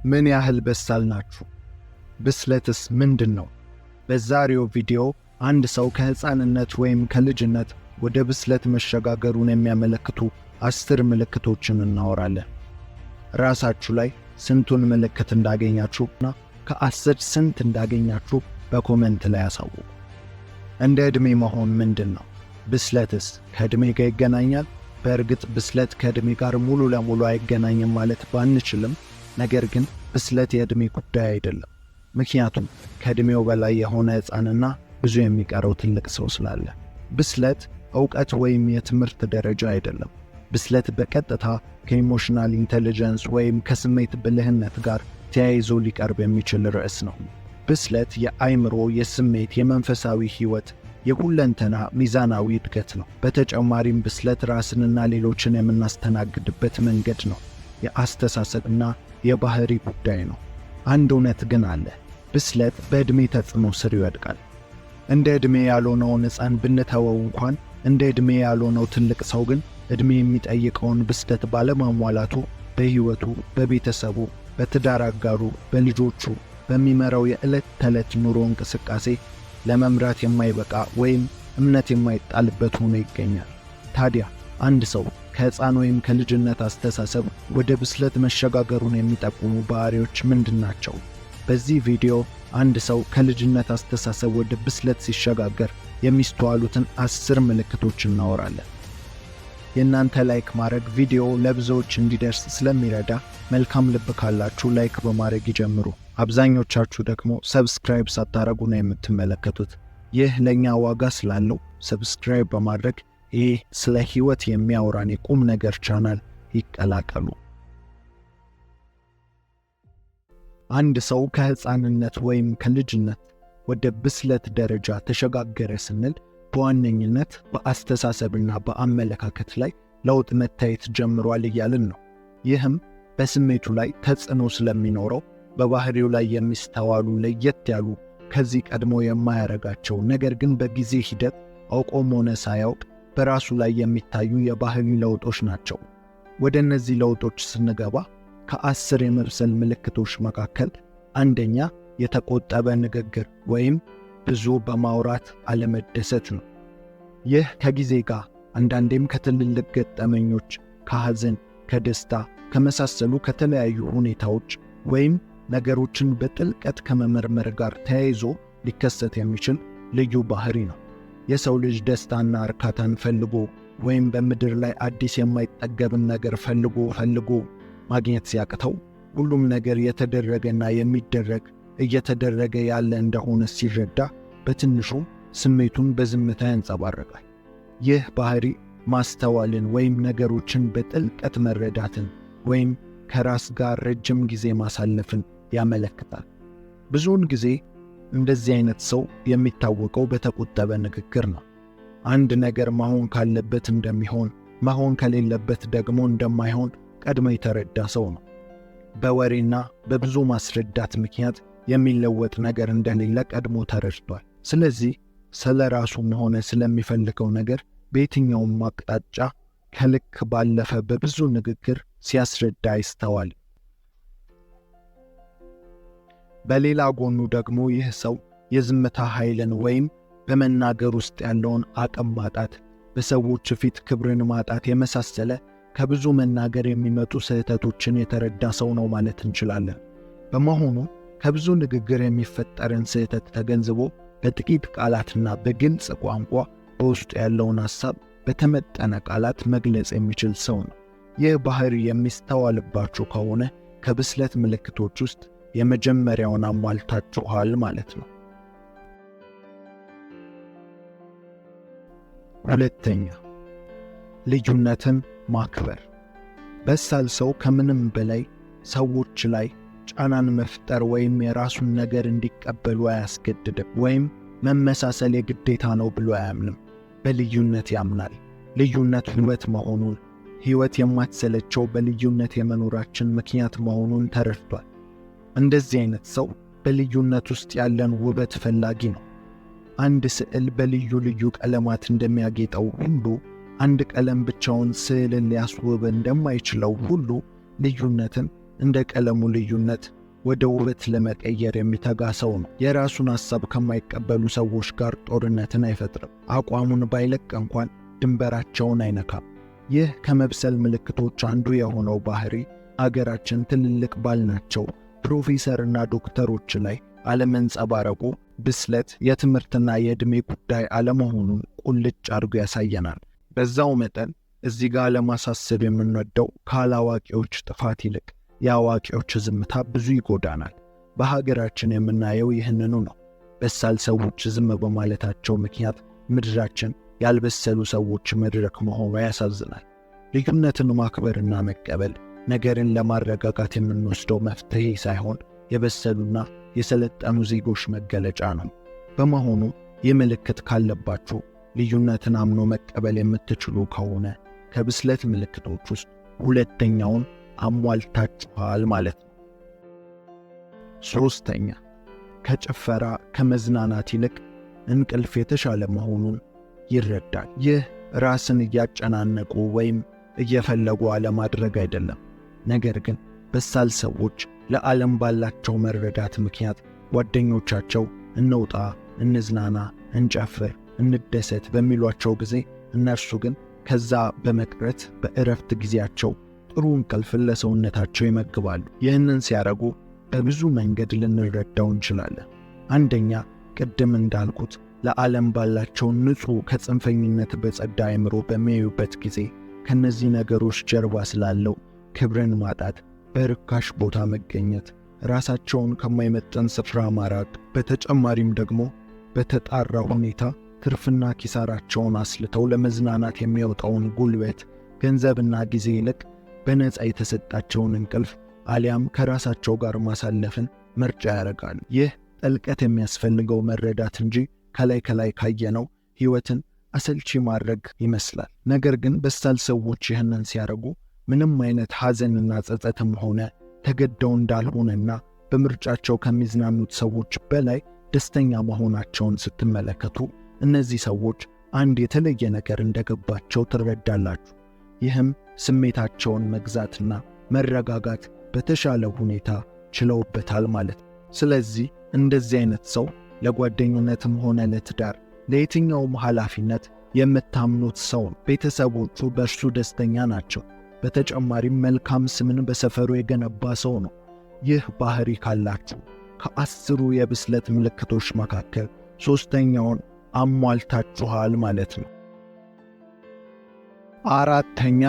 ምን ያህል በሳል ናችሁ? ብስለትስ ምንድነው? በዛሬው ቪዲዮ አንድ ሰው ከህፃንነት ወይም ከልጅነት ወደ ብስለት መሸጋገሩን የሚያመለክቱ 10 ምልክቶችን እናወራለን። ራሳችሁ ላይ ስንቱን ምልክት እንዳገኛችሁና ከ10 ስንት እንዳገኛችሁ በኮሜንት ላይ አሳውቁ። እንደ ዕድሜ መሆን ምንድነው? ብስለትስ ከዕድሜ ጋር ይገናኛል? በእርግጥ ብስለት ከዕድሜ ጋር ሙሉ ለሙሉ አይገናኝም ማለት ባንችልም፣ ነገር ግን ብስለት የዕድሜ ጉዳይ አይደለም። ምክንያቱም ከዕድሜው በላይ የሆነ ሕፃንና ብዙ የሚቀረው ትልቅ ሰው ስላለ። ብስለት ዕውቀት ወይም የትምህርት ደረጃ አይደለም። ብስለት በቀጥታ ከኢሞሽናል ኢንተለጀንስ ወይም ከስሜት ብልህነት ጋር ተያይዞ ሊቀርብ የሚችል ርዕስ ነው። ብስለት የአእምሮ፣ የስሜት፣ የመንፈሳዊ ሕይወት የሁለንተና ሚዛናዊ እድገት ነው። በተጨማሪም ብስለት ራስንና ሌሎችን የምናስተናግድበት መንገድ ነው። የአስተሳሰብና የባህሪ ጉዳይ ነው። አንድ እውነት ግን አለ። ብስለት በዕድሜ ተጽዕኖ ስር ይወድቃል። እንደ ዕድሜ ያልሆነውን ሕፃን ብንተወው እንኳን እንደ ዕድሜ ያልሆነው ትልቅ ሰው ግን ዕድሜ የሚጠይቀውን ብስለት ባለማሟላቱ በሕይወቱ፣ በቤተሰቡ፣ በትዳር አጋሩ፣ በልጆቹ በሚመራው የዕለት ተዕለት ኑሮ እንቅስቃሴ ለመምራት የማይበቃ ወይም እምነት የማይጣልበት ሆኖ ይገኛል። ታዲያ አንድ ሰው ከሕፃን ወይም ከልጅነት አስተሳሰብ ወደ ብስለት መሸጋገሩን የሚጠቁሙ ባህሪዎች ምንድናቸው? በዚህ ቪዲዮ አንድ ሰው ከልጅነት አስተሳሰብ ወደ ብስለት ሲሸጋገር የሚስተዋሉትን 10 ምልክቶች እናወራለን። የእናንተ ላይክ ማድረግ ቪዲዮ ለብዙዎች እንዲደርስ ስለሚረዳ መልካም ልብ ካላችሁ ላይክ በማድረግ ይጀምሩ። አብዛኞቻችሁ ደግሞ ሰብስክራይብ ሳታረጉ ነው የምትመለከቱት። ይህ ለኛ ዋጋ ስላለው ሰብስክራይብ በማድረግ ይህ ስለ ሕይወት የሚያወራን የቁም ነገር ቻናል ይቀላቀሉ። አንድ ሰው ከሕፃንነት ወይም ከልጅነት ወደ ብስለት ደረጃ ተሸጋገረ ስንል በዋነኝነት በአስተሳሰብና በአመለካከት ላይ ለውጥ መታየት ጀምሯል እያልን ነው። ይህም በስሜቱ ላይ ተጽዕኖ ስለሚኖረው በባህሪው ላይ የሚስተዋሉ ለየት ያሉ ከዚህ ቀድሞ የማያረጋቸው ነገር ግን በጊዜ ሂደት አውቆም ሆነ ሳያውቅ በራሱ ላይ የሚታዩ የባህሪ ለውጦች ናቸው። ወደ እነዚህ ለውጦች ስንገባ ከ10 የመብሰል ምልክቶች መካከል አንደኛ የተቆጠበ ንግግር ወይም ብዙ በማውራት አለመደሰት ነው። ይህ ከጊዜ ጋር አንዳንዴም ከትልልቅ ገጠመኞች፣ ከሐዘን፣ ከደስታ ከመሳሰሉ ከተለያዩ ሁኔታዎች ወይም ነገሮችን በጥልቀት ከመመርመር ጋር ተያይዞ ሊከሰት የሚችል ልዩ ባህሪ ነው። የሰው ልጅ ደስታና እርካታን ፈልጎ ወይም በምድር ላይ አዲስ የማይጠገብን ነገር ፈልጎ ማግኘት ሲያቅተው ሁሉም ነገር የተደረገና የሚደረግ እየተደረገ ያለ እንደሆነ ሲረዳ በትንሹ ስሜቱን በዝምታ ያንጸባርቃል። ይህ ባህሪ ማስተዋልን ወይም ነገሮችን በጥልቀት መረዳትን ወይም ከራስ ጋር ረጅም ጊዜ ማሳለፍን ያመለክታል። ብዙውን ጊዜ እንደዚህ አይነት ሰው የሚታወቀው በተቆጠበ ንግግር ነው። አንድ ነገር መሆን ካለበት እንደሚሆን፣ መሆን ከሌለበት ደግሞ እንደማይሆን ቀድሞ የተረዳ ሰው ነው። በወሬና በብዙ ማስረዳት ምክንያት የሚለወጥ ነገር እንደሌለ ቀድሞ ተረድቷል። ስለዚህ ስለ ራሱም ሆነ ስለሚፈልገው ነገር በየትኛውም አቅጣጫ ከልክ ባለፈ በብዙ ንግግር ሲያስረዳ ይስተዋል። በሌላ ጎኑ ደግሞ ይህ ሰው የዝምታ ኃይልን ወይም በመናገር ውስጥ ያለውን አቅም ማጣት፣ በሰዎች ፊት ክብርን ማጣት የመሳሰለ ከብዙ መናገር የሚመጡ ስህተቶችን የተረዳ ሰው ነው ማለት እንችላለን። በመሆኑ ከብዙ ንግግር የሚፈጠርን ስህተት ተገንዝቦ በጥቂት ቃላትና በግልጽ ቋንቋ በውስጡ ያለውን ሐሳብ በተመጠነ ቃላት መግለጽ የሚችል ሰው ነው። ይህ ባህሪ የሚስተዋልባችሁ ከሆነ ከብስለት ምልክቶች ውስጥ የመጀመሪያውን አሟልታችኋል ማለት ነው። ሁለተኛ፣ ልዩነትን ማክበር። በሳል ሰው ከምንም በላይ ሰዎች ላይ ጫናን መፍጠር ወይም የራሱን ነገር እንዲቀበሉ አያስገድድም ወይም መመሳሰል የግዴታ ነው ብሎ አያምንም። በልዩነት ያምናል። ልዩነት ውበት መሆኑን፣ ሕይወት የማትሰለቸው በልዩነት የመኖራችን ምክንያት መሆኑን ተረድቷል። እንደዚህ አይነት ሰው በልዩነት ውስጥ ያለን ውበት ፈላጊ ነው። አንድ ስዕል በልዩ ልዩ ቀለማት እንደሚያጌጠው ሁሉ አንድ ቀለም ብቻውን ስዕልን ሊያስውብ እንደማይችለው ሁሉ ልዩነትን እንደ ቀለሙ ልዩነት ወደ ውበት ለመቀየር የሚተጋ ሰው ነው። የራሱን ሐሳብ ከማይቀበሉ ሰዎች ጋር ጦርነትን አይፈጥርም። አቋሙን ባይለቅ እንኳን ድንበራቸውን አይነካም። ይህ ከመብሰል ምልክቶች አንዱ የሆነው ባህሪ አገራችን ትልልቅ ባልናቸው ፕሮፌሰርና ዶክተሮች ላይ አለመንጸባረቁ ብስለት የትምህርትና የዕድሜ ጉዳይ አለመሆኑን ቁልጭ አድርጎ ያሳየናል። በዛው መጠን እዚህ ጋር ለማሳሰብ የምንወደው ካላዋቂዎች ጥፋት ይልቅ የአዋቂዎች ዝምታ ብዙ ይጎዳናል። በሀገራችን የምናየው ይህንኑ ነው። በሳል ሰዎች ዝም በማለታቸው ምክንያት ምድራችን ያልበሰሉ ሰዎች መድረክ መሆኗ ያሳዝናል። ልዩነትን ማክበርና መቀበል ነገርን ለማረጋጋት የምንወስደው መፍትሄ ሳይሆን የበሰሉና የሰለጠኑ ዜጎች መገለጫ ነው። በመሆኑ ይህ ምልክት ካለባችሁ ልዩነትን አምኖ መቀበል የምትችሉ ከሆነ ከብስለት ምልክቶች ውስጥ ሁለተኛውን አሟልታችኋል ማለት ነው። ሶስተኛ፣ ከጭፈራ ከመዝናናት ይልቅ እንቅልፍ የተሻለ መሆኑን ይረዳል። ይህ ራስን እያጨናነቁ ወይም እየፈለጉ አለማድረግ አይደለም። ነገር ግን በሳል ሰዎች ለዓለም ባላቸው መረዳት ምክንያት ጓደኞቻቸው እንውጣ፣ እንዝናና፣ እንጨፍር፣ እንደሰት በሚሏቸው ጊዜ እነርሱ ግን ከዛ በመቅረት በእረፍት ጊዜያቸው ጥሩ እንቅልፍን ለሰውነታቸው ይመግባሉ። ይህንን ሲያደርጉ በብዙ መንገድ ልንረዳው እንችላለን። አንደኛ፣ ቅድም እንዳልኩት ለዓለም ባላቸው ንጹሕ ከጽንፈኝነት በጸዳ አእምሮ በሚያዩበት ጊዜ ከነዚህ ነገሮች ጀርባ ስላለው ክብርን ማጣት፣ በርካሽ ቦታ መገኘት፣ ራሳቸውን ከማይመጠን ስፍራ ማራቅ፣ በተጨማሪም ደግሞ በተጣራ ሁኔታ ትርፍና ኪሳራቸውን አስልተው ለመዝናናት የሚወጣውን ጉልበት፣ ገንዘብና ጊዜ ይልቅ በነፃ የተሰጣቸውን እንቅልፍ አሊያም ከራሳቸው ጋር ማሳለፍን ምርጫ ያደርጋሉ። ይህ ጥልቀት የሚያስፈልገው መረዳት እንጂ ከላይ ከላይ ካየነው ሕይወትን አሰልቺ ማድረግ ይመስላል። ነገር ግን በሳል ሰዎች ይህንን ሲያደርጉ ምንም አይነት ሐዘንና ጸጸትም ሆነ ተገደው እንዳልሆነና በምርጫቸው ከሚዝናኑት ሰዎች በላይ ደስተኛ መሆናቸውን ስትመለከቱ እነዚህ ሰዎች አንድ የተለየ ነገር እንደገባቸው ትረዳላችሁ። ይህም ስሜታቸውን መግዛትና መረጋጋት በተሻለ ሁኔታ ችለውበታል ማለት ነው። ስለዚህ እንደዚህ አይነት ሰው ለጓደኝነትም ሆነ ለትዳር ለየትኛውም ኃላፊነት የምታምኑት ሰው ነው። ቤተሰቦቹ በእርሱ ደስተኛ ናቸው። በተጨማሪም መልካም ስምን በሰፈሩ የገነባ ሰው ነው። ይህ ባህሪ ካላችሁ ከ10 የብስለት ምልክቶች መካከል ሶስተኛውን አሟልታችኋል ማለት ነው። አራተኛ፣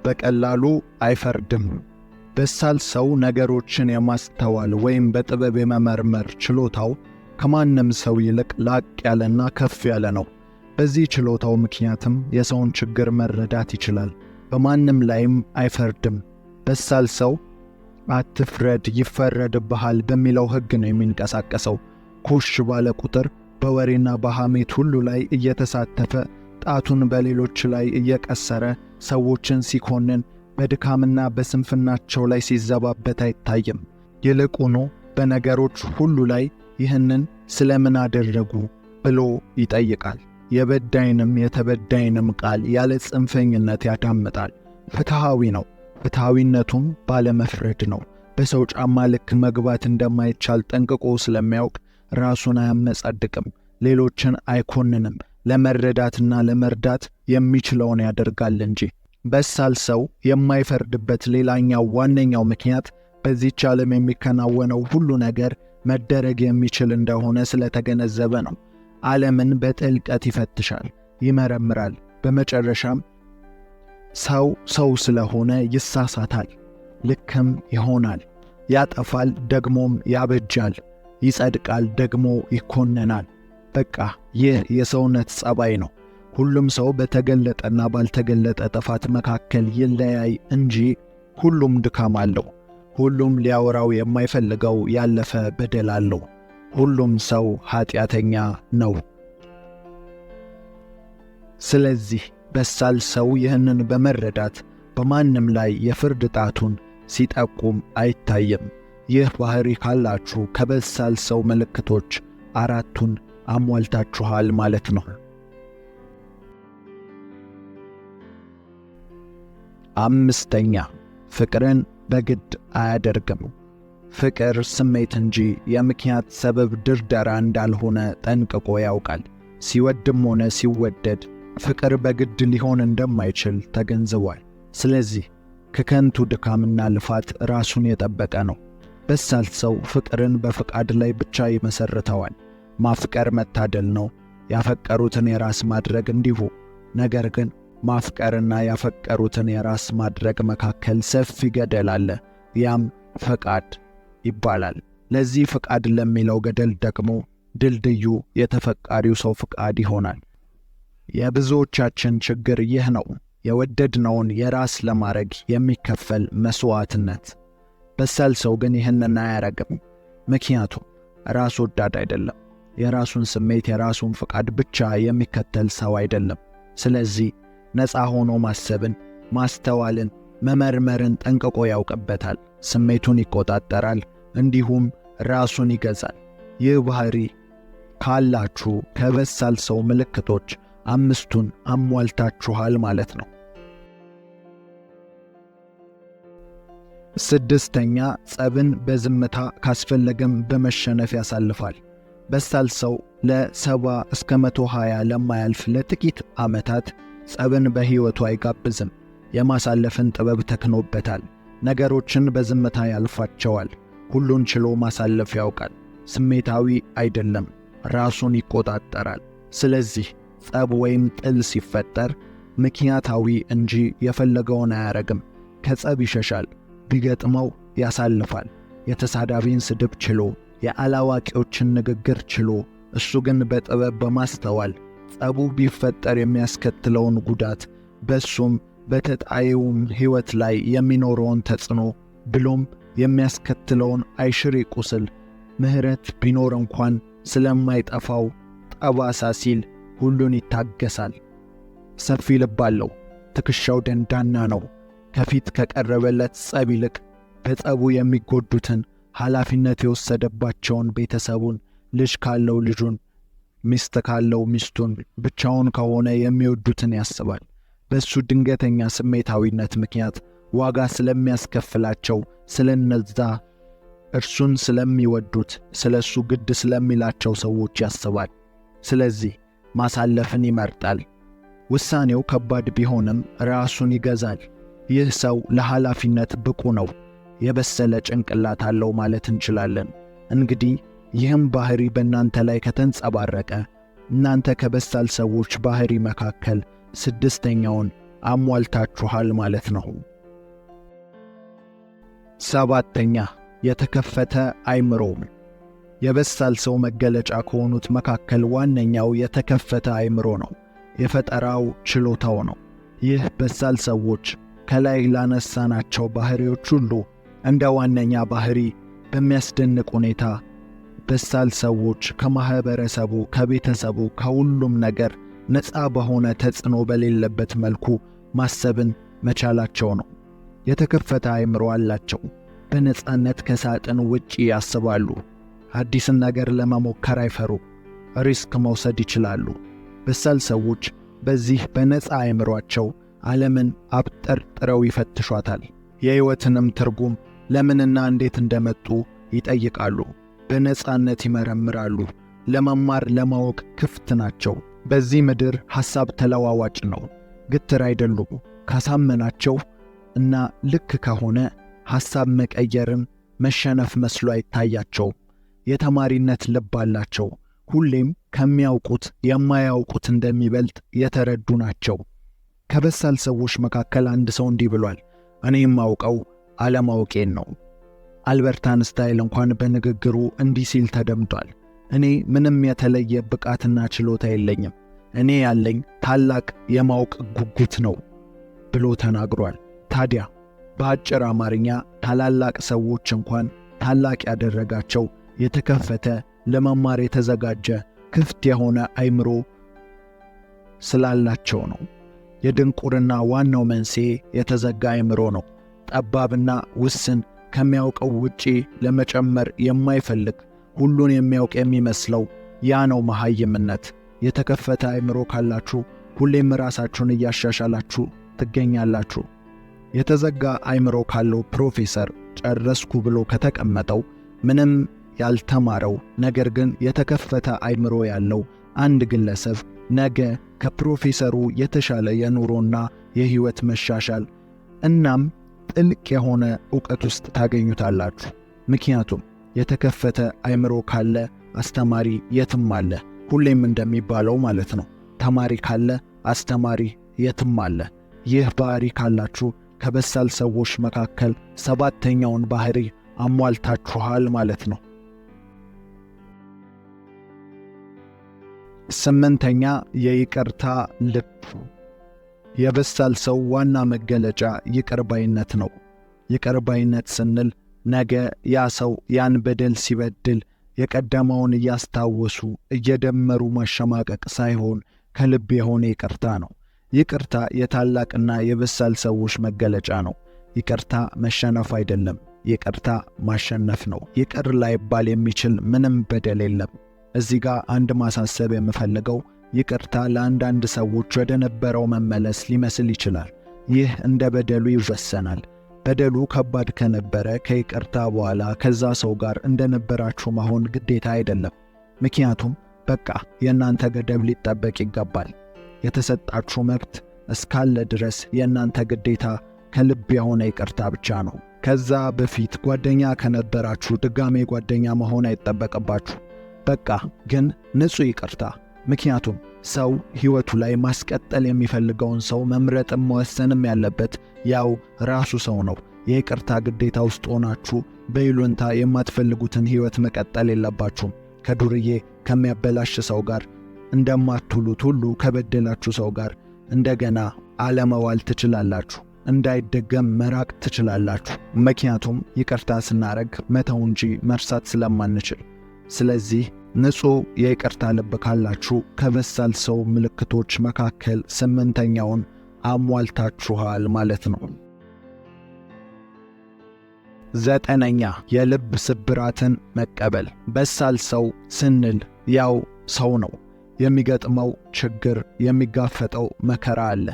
በቀላሉ አይፈርድም። በሳል ሰው ነገሮችን የማስተዋል ወይም በጥበብ የመመርመር ችሎታው ከማንም ሰው ይልቅ ላቅ ያለና ከፍ ያለ ነው። በዚህ ችሎታው ምክንያትም የሰውን ችግር መረዳት ይችላል። በማንም ላይም አይፈርድም። በሳል ሰው አትፍረድ ይፈረድብሃል በሚለው ሕግ ነው የሚንቀሳቀሰው። ኮሽ ባለ ቁጥር በወሬና በሐሜት ሁሉ ላይ እየተሳተፈ ጣቱን በሌሎች ላይ እየቀሰረ ሰዎችን ሲኮንን በድካምና በስንፍናቸው ላይ ሲዘባበት አይታይም። ይልቁኑ በነገሮች ሁሉ ላይ ይህንን ስለምን አደረጉ ብሎ ይጠይቃል። የበዳይንም የተበዳይንም ቃል ያለ ጽንፈኝነት ያዳምጣል። ፍትሃዊ ነው። ፍትሃዊነቱም ባለመፍረድ ነው። በሰው ጫማ ልክ መግባት እንደማይቻል ጠንቅቆ ስለሚያውቅ ራሱን አያመጻድቅም፣ ሌሎችን አይኮንንም። ለመረዳትና ለመርዳት የሚችለውን ያደርጋል እንጂ። በሳል ሰው የማይፈርድበት ሌላኛው ዋነኛው ምክንያት በዚህች ዓለም የሚከናወነው ሁሉ ነገር መደረግ የሚችል እንደሆነ ስለተገነዘበ ነው። ዓለምን በጥልቀት ይፈትሻል፣ ይመረምራል። በመጨረሻም ሰው ስለሆነ ይሳሳታል፣ ልክም ይሆናል፣ ያጠፋል፣ ደግሞም ያበጃል፣ ይጸድቃል፣ ደግሞ ይኮነናል። በቃ ይህ የሰውነት ጸባይ ነው። ሁሉም ሰው በተገለጠና ባልተገለጠ ጥፋት መካከል ይለያይ እንጂ ሁሉም ድካም አለው። ሁሉም ሊያወራው የማይፈልገው ያለፈ በደል አለው። ሁሉም ሰው ኃጢአተኛ ነው። ስለዚህ በሳል ሰው ይህንን በመረዳት በማንም ላይ የፍርድ ጣቱን ሲጠቁም አይታይም። ይህ ባህሪ ካላችሁ ከበሳል ሰው ምልክቶች 4ቱን አሟልታችኋል ማለት ነው። 5ኛ፣ ፍቅርን በግድ አያደርግም። ፍቅር ስሜት እንጂ የምክንያት ሰበብ ድርደራ እንዳልሆነ ጠንቅቆ ያውቃል። ሲወድም ሆነ ሲወደድ ፍቅር በግድ ሊሆን እንደማይችል ተገንዝቧል። ስለዚህ ከከንቱ ድካምና ልፋት ራሱን የጠበቀ ነው። በሳል ሰው ፍቅርን በፍቃድ ላይ ብቻ ይመሰርተዋል። ማፍቀር መታደል ነው፣ ያፈቀሩትን የራስ ማድረግ እንዲሁ። ነገር ግን ማፍቀርና ያፈቀሩትን የራስ ማድረግ መካከል ሰፊ ገደል አለ። ያም ፈቃድ ይባላል። ለዚህ ፈቃድ ለሚለው ገደል ደግሞ ድልድዩ የተፈቃሪው ሰው ፈቃድ ይሆናል። የብዙዎቻችን ችግር ይህ ነው፣ የወደድነውን የራስ ለማድረግ የሚከፈል መስዋዕትነት። በሳል ሰው ግን ይህንን አያረግም። ምክንያቱም ራስ ወዳድ አይደለም። የራሱን ስሜት የራሱን ፈቃድ ብቻ የሚከተል ሰው አይደለም። ስለዚህ ነፃ ሆኖ ማሰብን፣ ማስተዋልን፣ መመርመርን ጠንቅቆ ያውቅበታል። ስሜቱን ይቆጣጠራል፣ እንዲሁም ራሱን ይገዛል። ይህ ባህሪ ካላችሁ ከበሳል ሰው ምልክቶች 5ቱን አሟልታችኋል ማለት ነው። 6ኛ ጸብን በዝምታ ካስፈለገም በመሸነፍ ያሳልፋል። በሳል ሰው ለ70 እስከ 120 ለማያልፍ ለጥቂት ዓመታት ጸብን በሕይወቱ አይጋብዝም። የማሳለፍን ጥበብ ተክኖበታል። ነገሮችን በዝምታ ያልፋቸዋል። ሁሉን ችሎ ማሳለፍ ያውቃል። ስሜታዊ አይደለም፣ ራሱን ይቆጣጠራል። ስለዚህ ጸብ ወይም ጥል ሲፈጠር ምክንያታዊ እንጂ የፈለገውን አያረግም። ከጸብ ይሸሻል፣ ቢገጥመው ያሳልፋል። የተሳዳቢን ስድብ ችሎ፣ የአላዋቂዎችን ንግግር ችሎ፣ እሱ ግን በጥበብ በማስተዋል ጸቡ ቢፈጠር የሚያስከትለውን ጉዳት በሱም በተጣየውም ሕይወት ላይ የሚኖረውን ተጽዕኖ ብሎም የሚያስከትለውን አይሽሬ ቁስል ምሕረት ቢኖር እንኳን ስለማይጠፋው ጠባሳ ሲል ሁሉን ይታገሳል። ሰፊ ልብ አለው፣ ትከሻው ደንዳና ነው። ከፊት ከቀረበለት ጸብ ይልቅ በጸቡ የሚጎዱትን፣ ኃላፊነት የወሰደባቸውን ቤተሰቡን፣ ልጅ ካለው ልጁን፣ ሚስት ካለው ሚስቱን፣ ብቻውን ከሆነ የሚወዱትን ያስባል። በሱ ድንገተኛ ስሜታዊነት ምክንያት ዋጋ ስለሚያስከፍላቸው ስለነዛ እርሱን ስለሚወዱት ስለሱ ግድ ስለሚላቸው ሰዎች ያስባል። ስለዚህ ማሳለፍን ይመርጣል። ውሳኔው ከባድ ቢሆንም ራሱን ይገዛል። ይህ ሰው ለኃላፊነት ብቁ ነው። የበሰለ ጭንቅላት አለው ማለት እንችላለን። እንግዲህ ይህም ባህሪ በእናንተ ላይ ከተንጸባረቀ እናንተ ከበሳል ሰዎች ባህሪ መካከል 6ኛውን አሟልታችኋል ማለት ነው። 7ኛ የተከፈተ አእምሮ። የበሳል ሰው መገለጫ ከሆኑት መካከል ዋነኛው የተከፈተ አእምሮ ነው። የፈጠራው ችሎታው ነው። ይህ በሳል ሰዎች ከላይ ላነሳናቸው ባህሪዎች ሁሉ እንደ ዋነኛ ባህሪ በሚያስደንቅ ሁኔታ በሳል ሰዎች ከማህበረሰቡ፣ ከቤተሰቡ፣ ከሁሉም ነገር ነፃ በሆነ ተጽዕኖ በሌለበት መልኩ ማሰብን መቻላቸው ነው። የተከፈተ አእምሮ አላቸው። በነፃነት ከሳጥን ውጪ ያስባሉ። አዲስን ነገር ለመሞከር አይፈሩ። ሪስክ መውሰድ ይችላሉ። በሳል ሰዎች በዚህ በነፃ አእምሮአቸው ዓለምን አብጠርጥረው ይፈትሿታል። የሕይወትንም ትርጉም ለምንና እንዴት እንደመጡ ይጠይቃሉ። በነፃነት ይመረምራሉ። ለመማር ለማወቅ ክፍት ናቸው። በዚህ ምድር ሐሳብ ተለዋዋጭ ነው። ግትር አይደሉም። ካሳመናቸው እና ልክ ከሆነ ሐሳብ መቀየርን መሸነፍ መስሎ አይታያቸውም። የተማሪነት ልብ አላቸው። ሁሌም ከሚያውቁት የማያውቁት እንደሚበልጥ የተረዱ ናቸው። ከበሳል ሰዎች መካከል አንድ ሰው እንዲህ ብሏል፣ እኔ የማውቀው አለማወቄን ነው። አልበርት አንስታይን እንኳን በንግግሩ እንዲህ ሲል ተደምጧል፣ እኔ ምንም የተለየ ብቃትና ችሎታ የለኝም፣ እኔ ያለኝ ታላቅ የማወቅ ጉጉት ነው ብሎ ተናግሯል። ታዲያ በአጭር አማርኛ ታላላቅ ሰዎች እንኳን ታላቅ ያደረጋቸው የተከፈተ ለመማር የተዘጋጀ ክፍት የሆነ አእምሮ ስላላቸው ነው። የድንቁርና ዋናው መንስኤ የተዘጋ አእምሮ ነው። ጠባብና ውስን፣ ከሚያውቀው ውጪ ለመጨመር የማይፈልግ ሁሉን የሚያውቅ የሚመስለው ያ ነው መሃይምነት። የተከፈተ አእምሮ ካላችሁ ሁሌም ራሳችሁን እያሻሻላችሁ ትገኛላችሁ። የተዘጋ አይምሮ ካለው ፕሮፌሰር ጨረስኩ ብሎ ከተቀመጠው ምንም ያልተማረው ነገር ግን የተከፈተ አይምሮ ያለው አንድ ግለሰብ ነገ ከፕሮፌሰሩ የተሻለ የኑሮና የህይወት መሻሻል እናም ጥልቅ የሆነ ዕውቀት ውስጥ ታገኙታላችሁ። ምክንያቱም የተከፈተ አይምሮ ካለ አስተማሪ የትም አለ። ሁሌም እንደሚባለው ማለት ነው። ተማሪ ካለ አስተማሪ የትም አለ። ይህ ባህሪ ካላችሁ ከበሳል ሰዎች መካከል 7ኛውን ባህሪ አሟልታችኋል ማለት ነው። 8ኛ የይቅርታ ልብ። የበሳል ሰው ዋና መገለጫ ይቅርባይነት ነው። ይቅርባይነት ስንል ነገ ያ ሰው ያን በደል ሲበድል የቀደመውን እያስታወሱ እየደመሩ ማሸማቀቅ ሳይሆን ከልብ የሆነ ይቅርታ ነው። ይቅርታ የታላቅና የበሳል ሰዎች መገለጫ ነው። ይቅርታ መሸነፍ አይደለም፣ ይቅርታ ማሸነፍ ነው። ይቅር ላይባል የሚችል ምንም በደል የለም። እዚህ ጋር አንድ ማሳሰብ የምፈልገው ይቅርታ ለአንዳንድ ሰዎች ወደ ነበረው መመለስ ሊመስል ይችላል። ይህ እንደ በደሉ ይወሰናል። በደሉ ከባድ ከነበረ ከይቅርታ በኋላ ከዛ ሰው ጋር እንደነበራችሁ መሆን ግዴታ አይደለም። ምክንያቱም በቃ የእናንተ ገደብ ሊጠበቅ ይገባል። የተሰጣችሁ መብት እስካለ ድረስ የእናንተ ግዴታ ከልብ የሆነ ይቅርታ ብቻ ነው። ከዛ በፊት ጓደኛ ከነበራችሁ ድጋሜ ጓደኛ መሆን አይጠበቅባችሁ። በቃ ግን ንጹህ ይቅርታ። ምክንያቱም ሰው ሕይወቱ ላይ ማስቀጠል የሚፈልገውን ሰው መምረጥም መወሰንም ያለበት ያው ራሱ ሰው ነው። የይቅርታ ግዴታ ውስጥ ሆናችሁ በይሉንታ የማትፈልጉትን ሕይወት መቀጠል የለባችሁም። ከዱርዬ ከሚያበላሽ ሰው ጋር እንደማትውሉት ሁሉ ከበደላችሁ ሰው ጋር እንደገና አለመዋል ትችላላችሁ። እንዳይደገም መራቅ ትችላላችሁ። ምክንያቱም ይቅርታ ስናረግ መተው እንጂ መርሳት ስለማንችል። ስለዚህ ንጹህ የይቅርታ ልብ ካላችሁ ከበሳል ሰው ምልክቶች መካከል 8ኛውን አሟልታችኋል ማለት ነው። 9ኛ የልብ ስብራትን መቀበል። በሳል ሰው ስንል ያው ሰው ነው። የሚገጥመው ችግር፣ የሚጋፈጠው መከራ አለ።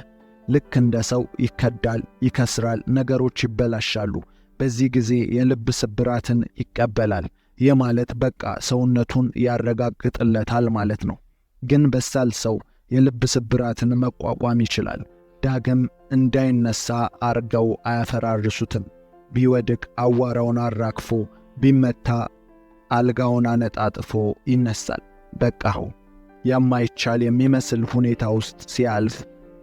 ልክ እንደ ሰው ይከዳል፣ ይከስራል፣ ነገሮች ይበላሻሉ። በዚህ ጊዜ የልብ ስብራትን ይቀበላል። ይህ ማለት በቃ ሰውነቱን ያረጋግጥለታል ማለት ነው። ግን በሳል ሰው የልብ ስብራትን መቋቋም ይችላል። ዳግም እንዳይነሳ አርገው አያፈራርሱትም። ቢወድቅ አዋራውን አራግፎ፣ ቢመታ አልጋውን አነጣጥፎ ይነሳል። በቃው የማይቻል የሚመስል ሁኔታ ውስጥ ሲያልፍ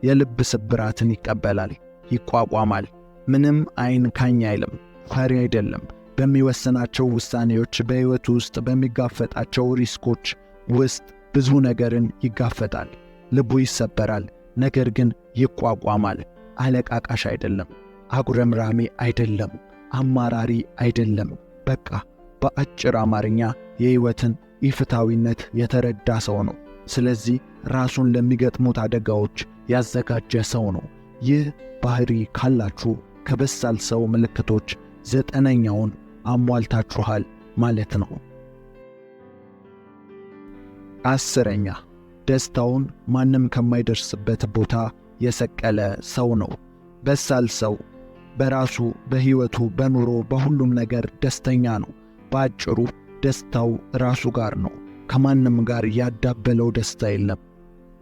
የልብ ስብራትን ይቀበላል፣ ይቋቋማል። ምንም አይንካኝ አይልም፣ ፈሪ አይደለም። በሚወስናቸው ውሳኔዎች፣ በሕይወቱ ውስጥ በሚጋፈጣቸው ሪስኮች ውስጥ ብዙ ነገርን ይጋፈጣል። ልቡ ይሰበራል፣ ነገር ግን ይቋቋማል። አለቃቃሽ አይደለም፣ አጉረምራሚ አይደለም፣ አማራሪ አይደለም። በቃ በአጭር አማርኛ የሕይወትን ኢፍታዊነት የተረዳ ሰው ነው። ስለዚህ ራሱን ለሚገጥሙት አደጋዎች ያዘጋጀ ሰው ነው። ይህ ባህሪ ካላችሁ ከበሳል ሰው ምልክቶች 9ኛውን አሟልታችኋል ማለት ነው። 10ኛ ደስታውን ማንም ከማይደርስበት ቦታ የሰቀለ ሰው ነው። በሳል ሰው በራሱ በሕይወቱ፣ በኑሮ፣ በሁሉም ነገር ደስተኛ ነው። በአጭሩ ደስታው ራሱ ጋር ነው። ከማንም ጋር ያዳበለው ደስታ የለም።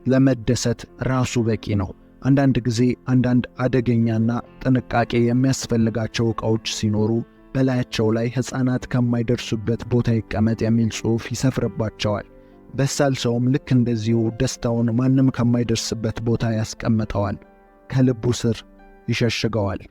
ለመደሰት ራሱ በቂ ነው። አንዳንድ ጊዜ አንዳንድ አደገኛና ጥንቃቄ የሚያስፈልጋቸው ዕቃዎች ሲኖሩ በላያቸው ላይ ሕፃናት ከማይደርሱበት ቦታ ይቀመጥ የሚል ጽሑፍ ይሰፍርባቸዋል። በሳል ሰውም ልክ እንደዚሁ ደስታውን ማንም ከማይደርስበት ቦታ ያስቀምጠዋል፣ ከልቡ ስር ይሸሽገዋል።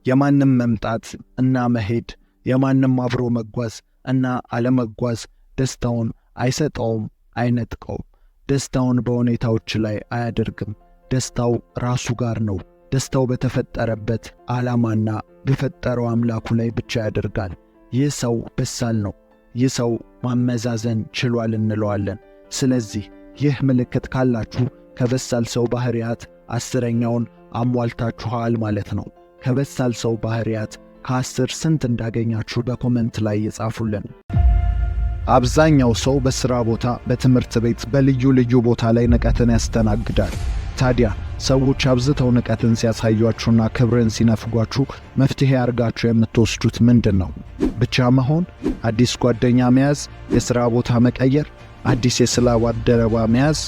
የማንም መምጣት እና መሄድ፣ የማንም አብሮ መጓዝ እና አለመጓዝ ደስታውን አይሰጠውም፣ አይነጥቀውም። ደስታውን በሁኔታዎች ላይ አያደርግም። ደስታው ራሱ ጋር ነው። ደስታው በተፈጠረበት ዓላማና በፈጠረው አምላኩ ላይ ብቻ ያደርጋል። ይህ ሰው በሳል ነው። ይህ ሰው ማመዛዘን ችሏል እንለዋለን። ስለዚህ ይህ ምልክት ካላችሁ ከበሳል ሰው ባህሪያት 10ኛውን አሟልታችኋል ማለት ነው። ከበሳል ሰው ባህሪያት ከ10 ስንት እንዳገኛችሁ በኮሜንት ላይ ይጻፉልን። አብዛኛው ሰው በሥራ ቦታ፣ በትምህርት ቤት፣ በልዩ ልዩ ቦታ ላይ ንቀትን ያስተናግዳል። ታዲያ ሰዎች አብዝተው ንቀትን ሲያሳዩአችሁና ክብርን ሲነፍጓችሁ መፍትሄ አድርጋችሁ የምትወስዱት ምንድነው? ብቻ መሆን፣ አዲስ ጓደኛ መያዝ፣ የሥራ ቦታ መቀየር፣ አዲስ የስራ ባልደረባ መያዝ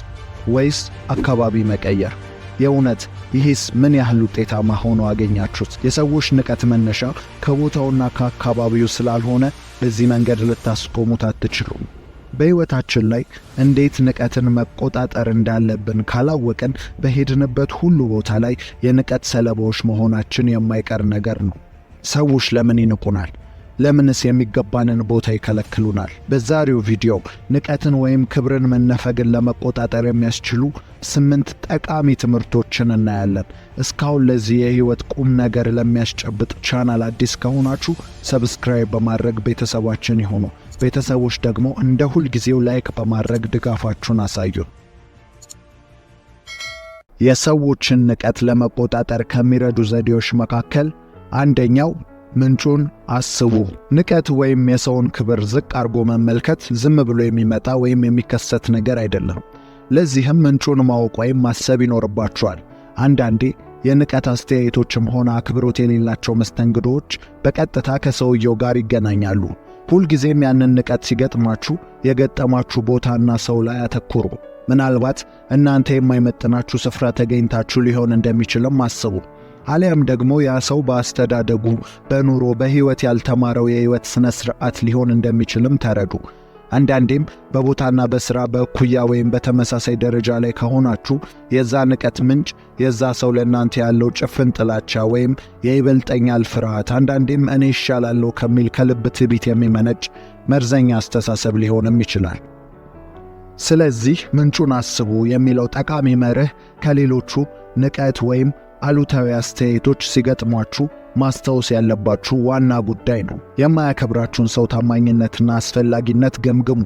ወይስ አካባቢ መቀየር? የእውነት ይህስ ምን ያህል ውጤታማ ሆኖ አገኛችሁት? የሰዎች ንቀት መነሻ ከቦታውና ከአካባቢው ስላልሆነ በዚህ መንገድ ልታስቆሙት አትችሉም። በሕይወታችን ላይ እንዴት ንቀትን መቆጣጠር እንዳለብን ካላወቅን በሄድንበት ሁሉ ቦታ ላይ የንቀት ሰለባዎች መሆናችን የማይቀር ነገር ነው። ሰዎች ለምን ይንቁናል? ለምንስ የሚገባንን ቦታ ይከለክሉናል? በዛሬው ቪዲዮ ንቀትን ወይም ክብርን መነፈግን ለመቆጣጠር የሚያስችሉ 8 ጠቃሚ ትምህርቶችን እናያለን። እስካሁን ለዚህ የሕይወት ቁም ነገር ለሚያስጨብጥ ቻናል አዲስ ከሆናችሁ ሰብስክራይብ በማድረግ ቤተሰባችን ይሁኑ። ቤተሰቦች ደግሞ እንደ ሁል ጊዜው ላይክ በማድረግ ድጋፋችሁን አሳዩ። የሰዎችን ንቀት ለመቆጣጠር ከሚረዱ ዘዴዎች መካከል አንደኛው ምንጩን አስቡ። ንቀት ወይም የሰውን ክብር ዝቅ አድርጎ መመልከት ዝም ብሎ የሚመጣ ወይም የሚከሰት ነገር አይደለም። ለዚህም ምንጩን ማወቅ ወይም ማሰብ ይኖርባችኋል። አንዳንዴ የንቀት አስተያየቶችም ሆነ አክብሮት የሌላቸው መስተንግዶዎች በቀጥታ ከሰውየው ጋር ይገናኛሉ። ሁልጊዜም ያንን ንቀት ሲገጥማችሁ የገጠማችሁ ቦታና ሰው ላይ አተኩሩ። ምናልባት እናንተ የማይመጥናችሁ ስፍራ ተገኝታችሁ ሊሆን እንደሚችልም አስቡ። አሊያም ደግሞ ያ ሰው በአስተዳደጉ፣ በኑሮ፣ በሕይወት ያልተማረው የሕይወት ስነ ስርዓት ሊሆን እንደሚችልም ተረዱ። አንዳንዴም በቦታና በሥራ በእኩያ ወይም በተመሳሳይ ደረጃ ላይ ከሆናችሁ የዛ ንቀት ምንጭ የዛ ሰው ለእናንተ ያለው ጭፍን ጥላቻ ወይም የይበልጠኛል ፍርሃት፣ አንዳንዴም እኔ ይሻላለሁ ከሚል ከልብ ትዕቢት የሚመነጭ መርዘኛ አስተሳሰብ ሊሆንም ይችላል። ስለዚህ ምንጩን አስቡ የሚለው ጠቃሚ መርህ ከሌሎቹ ንቀት ወይም አሉታዊ አስተያየቶች ሲገጥሟችሁ ማስታወስ ያለባችሁ ዋና ጉዳይ ነው። የማያከብራችሁን ሰው ታማኝነትና አስፈላጊነት ገምግሙ።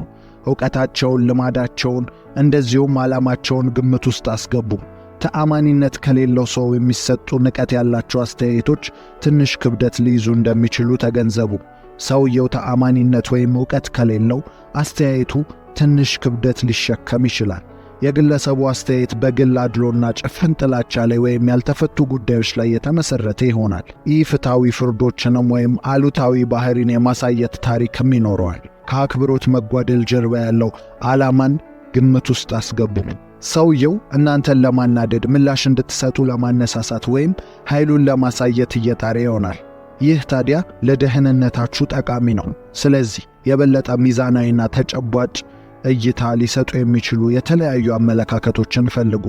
ዕውቀታቸውን፣ ልማዳቸውን፣ እንደዚሁም ዓላማቸውን ግምት ውስጥ አስገቡ። ተአማኒነት ከሌለው ሰው የሚሰጡ ንቀት ያላቸው አስተያየቶች ትንሽ ክብደት ሊይዙ እንደሚችሉ ተገንዘቡ። ሰውየው ተአማኒነት ወይም ዕውቀት ከሌለው አስተያየቱ ትንሽ ክብደት ሊሸከም ይችላል። የግለሰቡ አስተያየት በግል አድሎና ጭፍን ጥላቻ ላይ ወይም ያልተፈቱ ጉዳዮች ላይ የተመሰረተ ይሆናል። ኢፍትሐዊ ፍርዶችንም ወይም አሉታዊ ባህሪን የማሳየት ታሪክም ይኖረዋል። ከአክብሮት መጓደል ጀርባ ያለው ዓላማን ግምት ውስጥ አስገቡ። ሰውየው እናንተን ለማናደድ፣ ምላሽ እንድትሰጡ ለማነሳሳት ወይም ኃይሉን ለማሳየት እየጣረ ይሆናል። ይህ ታዲያ ለደህንነታችሁ ጠቃሚ ነው። ስለዚህ የበለጠ ሚዛናዊና ተጨባጭ እይታ ሊሰጡ የሚችሉ የተለያዩ አመለካከቶችን ፈልጉ።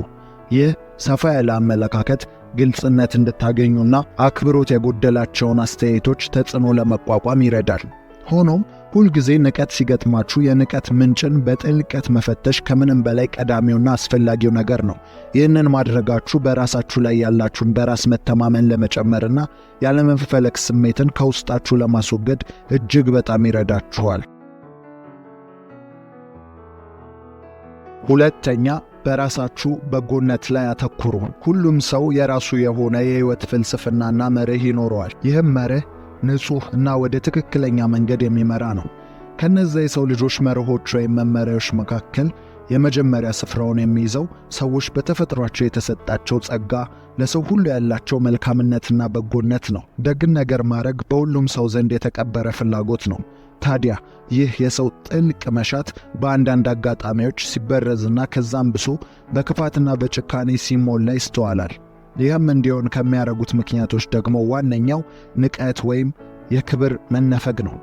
ይህ ሰፋ ያለ አመለካከት ግልጽነት እንድታገኙና አክብሮት የጎደላቸውን አስተያየቶች ተጽዕኖ ለመቋቋም ይረዳል። ሆኖም ሁልጊዜ ንቀት ሲገጥማችሁ የንቀት ምንጭን በጥልቀት መፈተሽ ከምንም በላይ ቀዳሚውና አስፈላጊው ነገር ነው። ይህንን ማድረጋችሁ በራሳችሁ ላይ ያላችሁን በራስ መተማመን ለመጨመርና ያለመፈለግ ስሜትን ከውስጣችሁ ለማስወገድ እጅግ በጣም ይረዳችኋል። ሁለተኛ፣ በራሳችሁ በጎነት ላይ አተኩሩ። ሁሉም ሰው የራሱ የሆነ የሕይወት ፍልስፍናና መርህ ይኖረዋል። ይህም መርህ ንጹሕ እና ወደ ትክክለኛ መንገድ የሚመራ ነው። ከነዚህ የሰው ልጆች መርሆች ወይም መመሪያዎች መካከል የመጀመሪያ ስፍራውን የሚይዘው ሰዎች በተፈጥሯቸው የተሰጣቸው ጸጋ፣ ለሰው ሁሉ ያላቸው መልካምነትና በጎነት ነው። ደግን ነገር ማድረግ በሁሉም ሰው ዘንድ የተቀበረ ፍላጎት ነው። ታዲያ ይህ የሰው ጥልቅ መሻት በአንዳንድ አጋጣሚዎች ሲበረዝና ከዛም ብሶ በክፋትና በጭካኔ ሲሞላ ይስተዋላል። ይህም እንዲሆን ከሚያደርጉት ምክንያቶች ደግሞ ዋነኛው ንቀት ወይም የክብር መነፈግ ነው።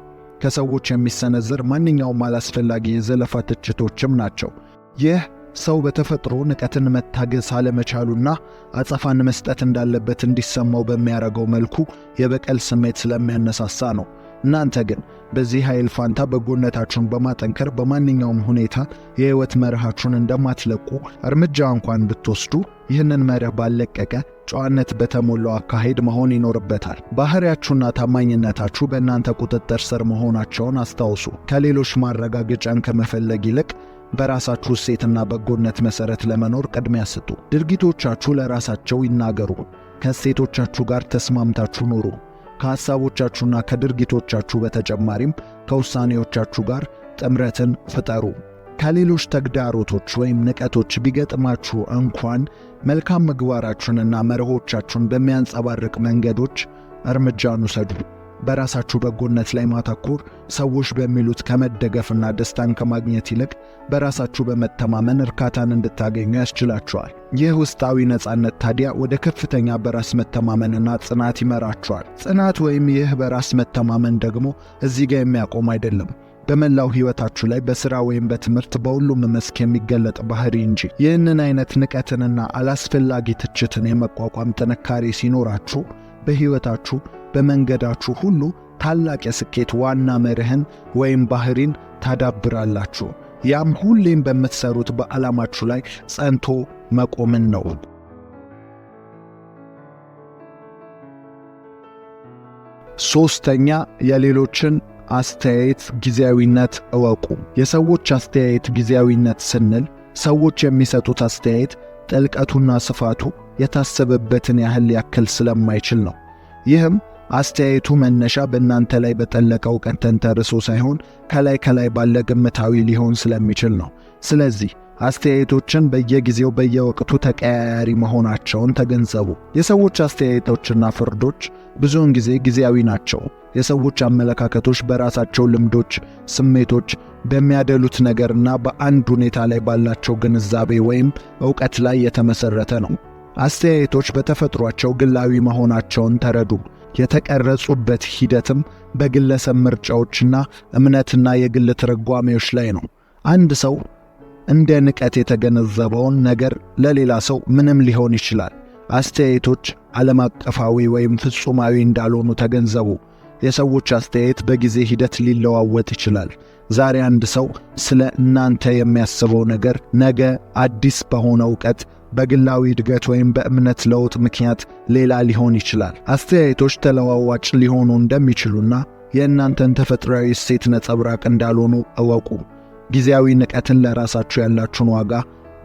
ከሰዎች የሚሰነዘር ማንኛውም አላስፈላጊ የዘለፋ ትችቶችም ናቸው። ይህ ሰው በተፈጥሮ ንቀትን መታገስ አለመቻሉና አጸፋን መስጠት እንዳለበት እንዲሰማው በሚያደርገው መልኩ የበቀል ስሜት ስለሚያነሳሳ ነው። እናንተ ግን በዚህ ኃይል ፋንታ በጎነታችሁን በማጠንከር በማንኛውም ሁኔታ የሕይወት መርሃችሁን እንደማትለቁ እርምጃ እንኳን ብትወስዱ ይህንን መርህ ባለቀቀ ጨዋነት በተሞላው አካሄድ መሆን ይኖርበታል። ባህሪያችሁና ታማኝነታችሁ በእናንተ ቁጥጥር ስር መሆናቸውን አስታውሱ። ከሌሎች ማረጋገጫን ከመፈለግ ይልቅ በራሳችሁ እሴትና በጎነት መሠረት ለመኖር ቅድሚያ ስጡ። ድርጊቶቻችሁ ለራሳቸው ይናገሩ። ከእሴቶቻችሁ ጋር ተስማምታችሁ ኑሩ። ከሐሳቦቻችሁና ከድርጊቶቻችሁ በተጨማሪም ከውሳኔዎቻችሁ ጋር ጥምረትን ፍጠሩ። ከሌሎች ተግዳሮቶች ወይም ንቀቶች ቢገጥማችሁ እንኳን መልካም ምግባራችሁንና መርሆቻችሁን በሚያንጸባርቅ መንገዶች እርምጃን ውሰዱ። በራሳችሁ በጎነት ላይ ማተኮር ሰዎች በሚሉት ከመደገፍና ደስታን ከማግኘት ይልቅ በራሳችሁ በመተማመን እርካታን እንድታገኙ ያስችላችኋል። ይህ ውስጣዊ ነጻነት ታዲያ ወደ ከፍተኛ በራስ መተማመንና ጽናት ይመራችኋል። ጽናት ወይም ይህ በራስ መተማመን ደግሞ እዚህ ጋር የሚያቆም አይደለም። በመላው ሕይወታችሁ ላይ በሥራ ወይም በትምህርት በሁሉም መስክ የሚገለጥ ባህሪ እንጂ። ይህንን አይነት ንቀትንና አላስፈላጊ ትችትን የመቋቋም ጥንካሬ ሲኖራችሁ በሕይወታችሁ በመንገዳችሁ ሁሉ ታላቅ የስኬት ዋና መርህን ወይም ባህሪን ታዳብራላችሁ። ያም ሁሌም በምትሰሩት በዓላማችሁ ላይ ጸንቶ መቆምን ነው። ሶስተኛ፣ የሌሎችን አስተያየት ጊዜያዊነት እወቁ። የሰዎች አስተያየት ጊዜያዊነት ስንል ሰዎች የሚሰጡት አስተያየት ጥልቀቱና ስፋቱ የታሰበበትን ያህል ሊያክል ስለማይችል ነው። ይህም አስተያየቱ መነሻ በእናንተ ላይ በጠለቀ እውቀት ተንተርሶ ሳይሆን ከላይ ባለ ግምታዊ ሊሆን ስለሚችል ነው። ስለዚህ አስተያየቶችን በየጊዜው በየወቅቱ ተቀያያሪ መሆናቸውን ተገንዘቡ። የሰዎች አስተያየቶችና ፍርዶች ብዙውን ጊዜ ጊዜያዊ ናቸው። የሰዎች አመለካከቶች በራሳቸው ልምዶች፣ ስሜቶች፣ በሚያደሉት ነገርና በአንድ ሁኔታ ላይ ባላቸው ግንዛቤ ወይም ዕውቀት ላይ የተመሠረተ ነው። አስተያየቶች በተፈጥሯቸው ግላዊ መሆናቸውን ተረዱ። የተቀረጹበት ሂደትም በግለሰብ ምርጫዎችና እምነትና የግል ትርጓሜዎች ላይ ነው። አንድ ሰው እንደ ንቀት የተገነዘበውን ነገር ለሌላ ሰው ምንም ሊሆን ይችላል። አስተያየቶች ዓለም አቀፋዊ ወይም ፍጹማዊ እንዳልሆኑ ተገንዘቡ። የሰዎች አስተያየት በጊዜ ሂደት ሊለዋወጥ ይችላል። ዛሬ አንድ ሰው ስለ እናንተ የሚያስበው ነገር ነገ አዲስ በሆነ ዕውቀት፣ በግላዊ እድገት ወይም በእምነት ለውጥ ምክንያት ሌላ ሊሆን ይችላል። አስተያየቶች ተለዋዋጭ ሊሆኑ እንደሚችሉና የእናንተን ተፈጥሯዊ እሴት ነጸብራቅ እንዳልሆኑ እወቁ። ጊዜያዊ ንቀትን ለራሳችሁ ያላችሁን ዋጋ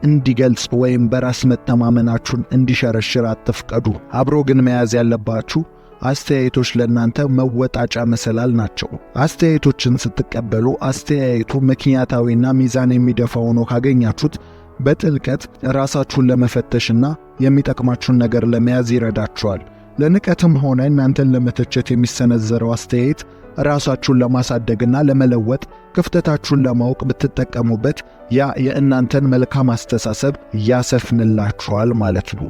እንዲገልጽ ወይም በራስ መተማመናችሁን እንዲሸረሽር አትፍቀዱ። አብሮ ግን መያዝ ያለባችሁ አስተያየቶች ለእናንተ መወጣጫ መሰላል ናቸው። አስተያየቶችን ስትቀበሉ አስተያየቱ ምክንያታዊና ሚዛን የሚደፋ ሆኖ ካገኛችሁት በጥልቀት ራሳችሁን ለመፈተሽና የሚጠቅማችሁን ነገር ለመያዝ ይረዳችኋል። ለንቀትም ሆነ እናንተን ለመተቸት የሚሰነዘረው አስተያየት ራሳችሁን ለማሳደግና ለመለወጥ ክፍተታችሁን ለማወቅ ብትጠቀሙበት ያ የእናንተን መልካም አስተሳሰብ ያሰፍንላችኋል ማለት ነው።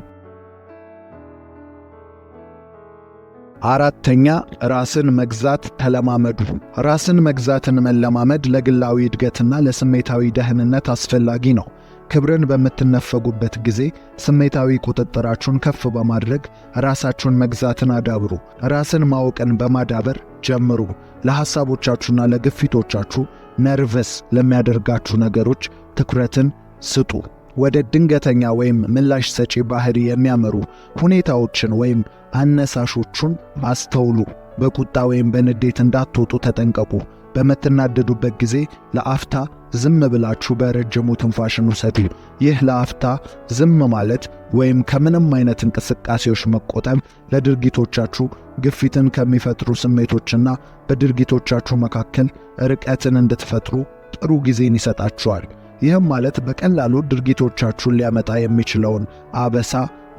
አራተኛ፣ ራስን መግዛት ተለማመዱ። ራስን መግዛትን መለማመድ ለግላዊ እድገትና ለስሜታዊ ደህንነት አስፈላጊ ነው። ክብርን በምትነፈጉበት ጊዜ ስሜታዊ ቁጥጥራችሁን ከፍ በማድረግ ራሳችሁን መግዛትን አዳብሩ። ራስን ማወቅን በማዳበር ጀምሩ። ለሐሳቦቻችሁና ለግፊቶቻችሁ ነርቨስ ለሚያደርጋችሁ ነገሮች ትኩረትን ስጡ። ወደ ድንገተኛ ወይም ምላሽ ሰጪ ባህሪ የሚያመሩ ሁኔታዎችን ወይም አነሳሾቹን አስተውሉ። በቁጣ ወይም በንዴት እንዳትወጡ ተጠንቀቁ። በምትናደዱበት ጊዜ ለአፍታ ዝም ብላችሁ በረጅሙ ትንፋሽን ውሰዱ። ይህ ለአፍታ ዝም ማለት ወይም ከምንም አይነት እንቅስቃሴዎች መቆጠብ ለድርጊቶቻችሁ ግፊትን ከሚፈጥሩ ስሜቶችና በድርጊቶቻችሁ መካከል ርቀትን እንድትፈጥሩ ጥሩ ጊዜን ይሰጣችኋል። ይህም ማለት በቀላሉ ድርጊቶቻችሁን ሊያመጣ የሚችለውን አበሳ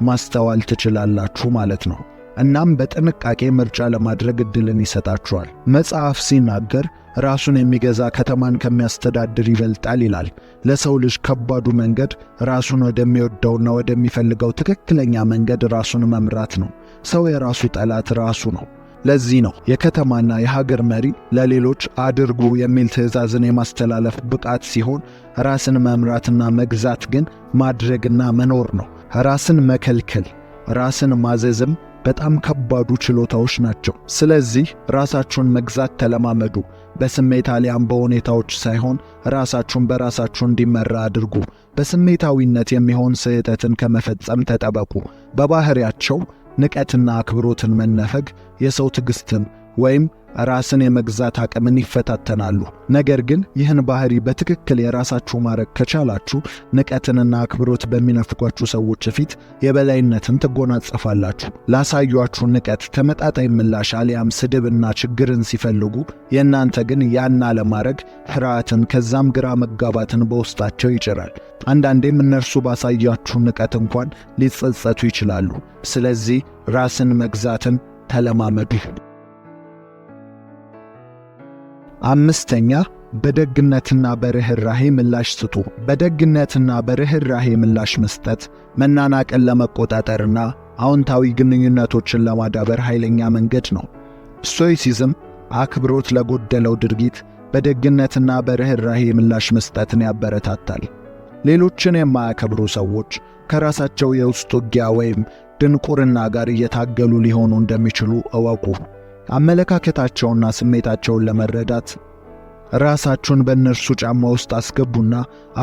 ማስተዋል ትችላላችሁ ማለት ነው። እናም በጥንቃቄ ምርጫ ለማድረግ ዕድልን ይሰጣችኋል። መጽሐፍ ሲናገር ራሱን የሚገዛ ከተማን ከሚያስተዳድር ይበልጣል ይላል። ለሰው ልጅ ከባዱ መንገድ ራሱን ወደሚወደውና ወደሚፈልገው ትክክለኛ መንገድ ራሱን መምራት ነው። ሰው የራሱ ጠላት ራሱ ነው። ለዚህ ነው የከተማና የሀገር መሪ ለሌሎች አድርጉ የሚል ትዕዛዝን የማስተላለፍ ብቃት ሲሆን፣ ራስን መምራትና መግዛት ግን ማድረግና መኖር ነው። ራስን መከልከል፣ ራስን ማዘዝም በጣም ከባዱ ችሎታዎች ናቸው። ስለዚህ ራሳችሁን መግዛት ተለማመዱ። በስሜት አሊያም በሁኔታዎች ሳይሆን ራሳችሁን በራሳችሁ እንዲመራ አድርጉ። በስሜታዊነት የሚሆን ስህተትን ከመፈጸም ተጠበቁ። በባህሪያቸው ንቀትና አክብሮትን መነፈግ የሰው ትዕግስትን ወይም ራስን የመግዛት አቅምን ይፈታተናሉ። ነገር ግን ይህን ባህሪ በትክክል የራሳችሁ ማድረግ ከቻላችሁ ንቀትንና አክብሮት በሚነፍጓችሁ ሰዎች ፊት የበላይነትን ትጎናጸፋላችሁ። ላሳዩአችሁ ንቀት ተመጣጣኝ ምላሽ አሊያም ስድብና ችግርን ሲፈልጉ፣ የእናንተ ግን ያን አለማድረግ ፍርሃትን ከዛም ግራ መጋባትን በውስጣቸው ይጭራል። አንዳንዴም እነርሱ ባሳያችሁ ንቀት እንኳን ሊጸጸቱ ይችላሉ። ስለዚህ ራስን መግዛትን ተለማመዱ። አምስተኛ፣ በደግነትና በርህራሄ ምላሽ ስጡ። በደግነትና በርህራሄ ምላሽ መስጠት መናናቅን ለመቆጣጠርና አዎንታዊ ግንኙነቶችን ለማዳበር ኃይለኛ መንገድ ነው። ስቶይሲዝም አክብሮት ለጎደለው ድርጊት በደግነትና በርህራሄ ምላሽ መስጠትን ያበረታታል። ሌሎችን የማያከብሩ ሰዎች ከራሳቸው የውስጥ ውጊያ ወይም ድንቁርና ጋር እየታገሉ ሊሆኑ እንደሚችሉ እወቁ። አመለካከታቸውና ስሜታቸውን ለመረዳት ራሳችሁን በእነርሱ ጫማ ውስጥ አስገቡና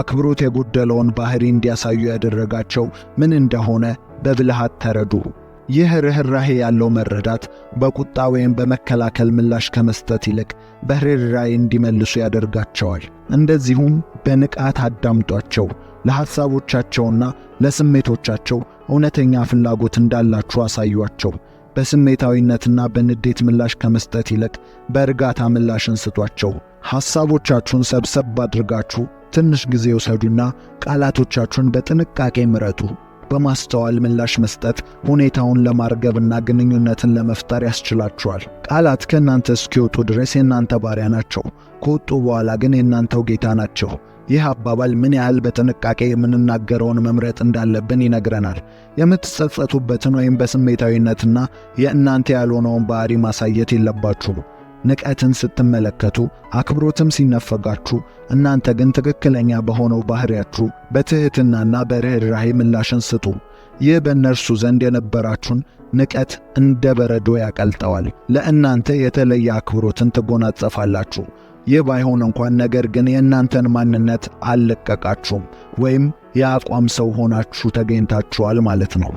አክብሮት የጎደለውን ባህሪ እንዲያሳዩ ያደረጋቸው ምን እንደሆነ በብልሃት ተረዱ። ይህ ርህራሄ ያለው መረዳት በቁጣ ወይም በመከላከል ምላሽ ከመስጠት ይልቅ በርህራሄ እንዲመልሱ ያደርጋቸዋል። እንደዚሁም በንቃት አዳምጧቸው። ለሐሳቦቻቸውና ለስሜቶቻቸው እውነተኛ ፍላጎት እንዳላችሁ አሳዩአቸው። በስሜታዊነትና በንዴት ምላሽ ከመስጠት ይልቅ በእርጋታ ምላሽን ስጧቸው። ሐሳቦቻችሁን ሰብሰብ አድርጋችሁ ትንሽ ጊዜ ውሰዱና ቃላቶቻችሁን በጥንቃቄ ምረጡ። በማስተዋል ምላሽ መስጠት ሁኔታውን ለማርገብና ግንኙነትን ለመፍጠር ያስችላችኋል። ቃላት ከእናንተ እስኪወጡ ድረስ የእናንተ ባሪያ ናቸው፣ ከወጡ በኋላ ግን የእናንተው ጌታ ናቸው። ይህ አባባል ምን ያህል በጥንቃቄ የምንናገረውን መምረጥ እንዳለብን ይነግረናል። የምትጸጸቱበትን ወይም በስሜታዊነትና የእናንተ ያልሆነውን ባህሪ ማሳየት የለባችሁም። ንቀትን ስትመለከቱ፣ አክብሮትም ሲነፈጋችሁ፣ እናንተ ግን ትክክለኛ በሆነው ባህሪያችሁ በትህትናና በርህራሄ ምላሽን ስጡ። ይህ በእነርሱ ዘንድ የነበራችሁን ንቀት እንደ በረዶ ያቀልጠዋል። ለእናንተ የተለየ አክብሮትን ትጎናጸፋላችሁ። ይህ ባይሆን እንኳን ነገር ግን የእናንተን ማንነት አልለቀቃችሁም ወይም የአቋም ሰው ሆናችሁ ተገኝታችኋል ማለት ነው።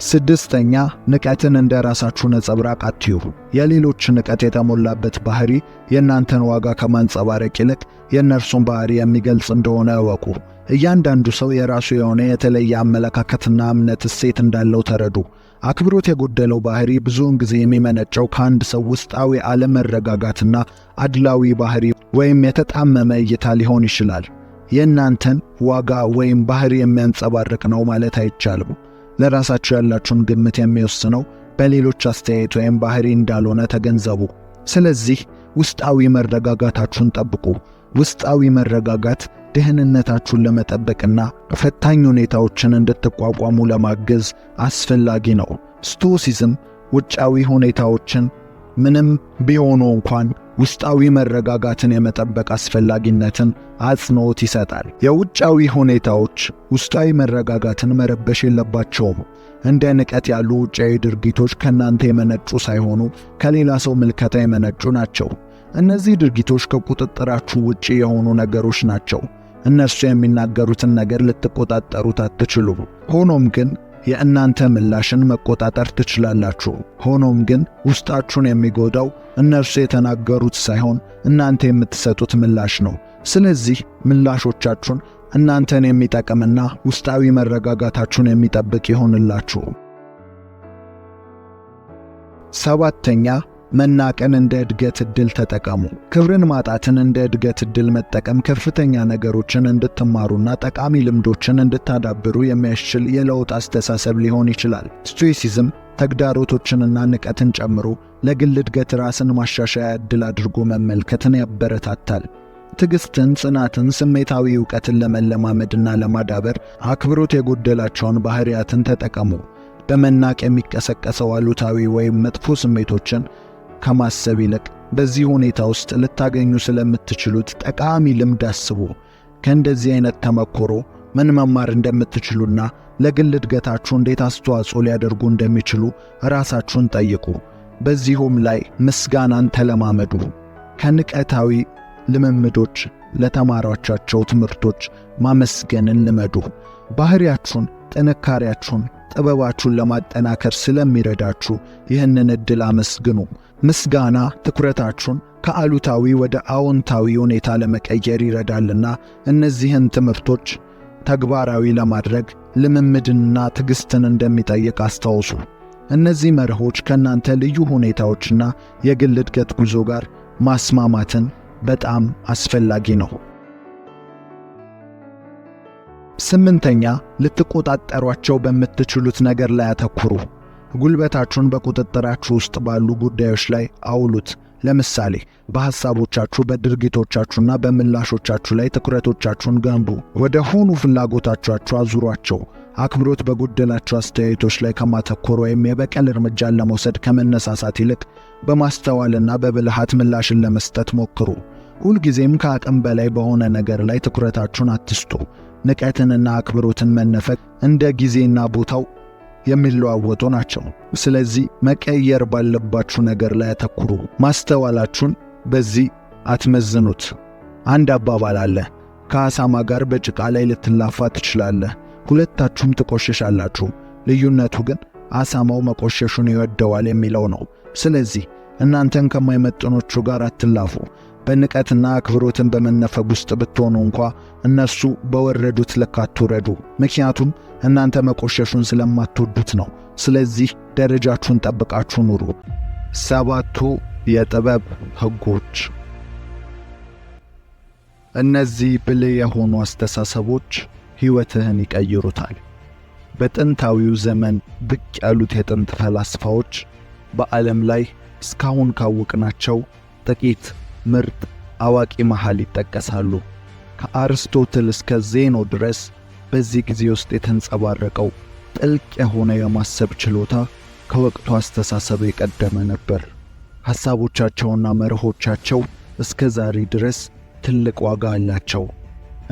ስድስተኛ፣ ንቀትን እንደ ራሳችሁ ነጸብራቅ አትዩ። የሌሎች ንቀት የተሞላበት ባህሪ የእናንተን ዋጋ ከማንጸባረቅ ይልቅ የእነርሱን ባህሪ የሚገልጽ እንደሆነ እወቁ። እያንዳንዱ ሰው የራሱ የሆነ የተለየ አመለካከትና እምነት እሴት እንዳለው ተረዱ። አክብሮት የጎደለው ባህሪ ብዙውን ጊዜ የሚመነጨው ከአንድ ሰው ውስጣዊ አለመረጋጋትና አድላዊ ባህሪ ወይም የተጣመመ እይታ ሊሆን ይችላል። የእናንተን ዋጋ ወይም ባህሪ የሚያንጸባርቅ ነው ማለት አይቻልም። ለራሳችሁ ያላችሁን ግምት የሚወስነው በሌሎች አስተያየት ወይም ባህሪ እንዳልሆነ ተገንዘቡ። ስለዚህ ውስጣዊ መረጋጋታችሁን ጠብቁ። ውስጣዊ መረጋጋት ደህንነታችሁን ለመጠበቅና ፈታኝ ሁኔታዎችን እንድትቋቋሙ ለማገዝ አስፈላጊ ነው። ስቶይሲዝም ውጫዊ ሁኔታዎችን ምንም ቢሆኑ እንኳን ውስጣዊ መረጋጋትን የመጠበቅ አስፈላጊነትን አጽንዖት ይሰጣል። የውጫዊ ሁኔታዎች ውስጣዊ መረጋጋትን መረበሽ የለባቸውም። እንደ ንቀት ያሉ ውጫዊ ድርጊቶች ከእናንተ የመነጩ ሳይሆኑ ከሌላ ሰው ምልከታ የመነጩ ናቸው። እነዚህ ድርጊቶች ከቁጥጥራችሁ ውጪ የሆኑ ነገሮች ናቸው። እነርሱ የሚናገሩትን ነገር ልትቆጣጠሩት አትችሉም። ሆኖም ግን የእናንተ ምላሽን መቆጣጠር ትችላላችሁ። ሆኖም ግን ውስጣችሁን የሚጎዳው እነርሱ የተናገሩት ሳይሆን እናንተ የምትሰጡት ምላሽ ነው። ስለዚህ ምላሾቻችሁን እናንተን የሚጠቅምና ውስጣዊ መረጋጋታችሁን የሚጠብቅ ይሆንላችሁ። ሰባተኛ፣ መናቅን እንደ እድገት ዕድል ተጠቀሙ። ክብርን ማጣትን እንደ እድገት ዕድል መጠቀም ከፍተኛ ነገሮችን እንድትማሩና ጠቃሚ ልምዶችን እንድታዳብሩ የሚያስችል የለውጥ አስተሳሰብ ሊሆን ይችላል። ስቶይሲዝም ተግዳሮቶችንና ንቀትን ጨምሮ ለግል እድገት ራስን ማሻሻያ ዕድል አድርጎ መመልከትን ያበረታታል። ትዕግስትን፣ ጽናትን፣ ስሜታዊ ዕውቀትን ለመለማመድና ለማዳበር አክብሮት የጎደላቸውን ባህሪያትን ተጠቀሙ። በመናቅ የሚቀሰቀሰው አሉታዊ ወይም መጥፎ ስሜቶችን ከማሰብ ይልቅ በዚህ ሁኔታ ውስጥ ልታገኙ ስለምትችሉት ጠቃሚ ልምድ አስቡ። ከእንደዚህ አይነት ተመክሮ ምን መማር እንደምትችሉና ለግል እድገታችሁ እንዴት አስተዋጽኦ ሊያደርጉ እንደሚችሉ ራሳችሁን ጠይቁ። በዚሁም ላይ ምስጋናን ተለማመዱ። ከንቀታዊ ልምምዶች ለተማራቻቸው ትምህርቶች ማመስገንን ልመዱ። ባህሪያችሁን፣ ጥንካሬያችሁን፣ ጥበባችሁን ለማጠናከር ስለሚረዳችሁ ይህንን ዕድል አመስግኑ። ምስጋና ትኩረታችሁን ከአሉታዊ ወደ አዎንታዊ ሁኔታ ለመቀየር ይረዳልና እነዚህን ትምህርቶች ተግባራዊ ለማድረግ ልምምድንና ትዕግሥትን እንደሚጠይቅ አስታውሱ። እነዚህ መርሆች ከእናንተ ልዩ ሁኔታዎችና የግል እድገት ጉዞ ጋር ማስማማትን በጣም አስፈላጊ ነው። 8ኛ ልትቆጣጠሯቸው በምትችሉት ነገር ላይ አተኩሩ። ጉልበታችሁን በቁጥጥራችሁ ውስጥ ባሉ ጉዳዮች ላይ አውሉት። ለምሳሌ በሐሳቦቻችሁ፣ በድርጊቶቻችሁና በምላሾቻችሁ ላይ ትኩረቶቻችሁን ገንቡ። ወደ ሆኑ ፍላጎቶቻችሁ አዙሯቸው። አክብሮት በጎደላቸው አስተያየቶች ላይ ከማተኮር ወይም የበቀል እርምጃን ለመውሰድ ከመነሳሳት ይልቅ በማስተዋልና በብልሃት ምላሽን ለመስጠት ሞክሩ። ሁልጊዜም ከአቅም በላይ በሆነ ነገር ላይ ትኩረታችሁን አትስጡ። ንቀትንና አክብሮትን መነፈቅ እንደ ጊዜና ቦታው የሚለዋወጡ ናቸው። ስለዚህ መቀየር ባለባችሁ ነገር ላይ አተኩሩ። ማስተዋላችሁን በዚህ አትመዝኑት። አንድ አባባል አለ፣ ከአሳማ ጋር በጭቃ ላይ ልትላፋ ትችላለህ፣ ሁለታችሁም ትቆሽሻላችሁ። ልዩነቱ ግን አሳማው መቆሸሹን ይወደዋል የሚለው ነው። ስለዚህ እናንተን ከማይመጥኖቹ ጋር አትላፉ። በንቀትና አክብሮትን በመነፈግ ውስጥ ብትሆኑ እንኳ እነሱ በወረዱት ልክ አትውረዱ። ምክንያቱም እናንተ መቆሸሹን ስለማትወዱት ነው። ስለዚህ ደረጃችሁን ጠብቃችሁ ኑሩ። 7ቱ የጥበብ ሕጎች። እነዚህ ብልህ የሆኑ አስተሳሰቦች ሕይወትህን ይቀይሩታል። በጥንታዊው ዘመን ብቅ ያሉት የጥንት ፈላስፋዎች በዓለም ላይ እስካሁን ካወቅናቸው ጥቂት ምርጥ አዋቂ መሃል ይጠቀሳሉ። ከአርስቶትል እስከ ዜኖ ድረስ በዚህ ጊዜ ውስጥ የተንጸባረቀው ጥልቅ የሆነ የማሰብ ችሎታ ከወቅቱ አስተሳሰብ የቀደመ ነበር። ሐሳቦቻቸውና መርሆቻቸው እስከ ዛሬ ድረስ ትልቅ ዋጋ አላቸው።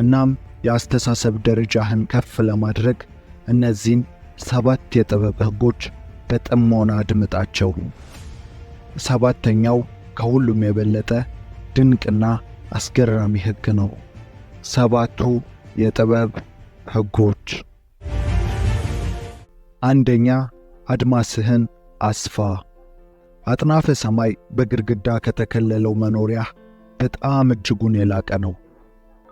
እናም የአስተሳሰብ ደረጃህን ከፍ ለማድረግ እነዚህን 7 የጥበብ ሕጎች በጥሞና አድምጣቸው። 7ኛው ከሁሉም የበለጠ ድንቅና አስገራሚ ሕግ ነው። 7ቱ የጥበብ ሕጎች። 1ኛ አድማስህን አስፋ። አጥናፈ ሰማይ በግድግዳ ከተከለለው መኖሪያ በጣም እጅጉን የላቀ ነው።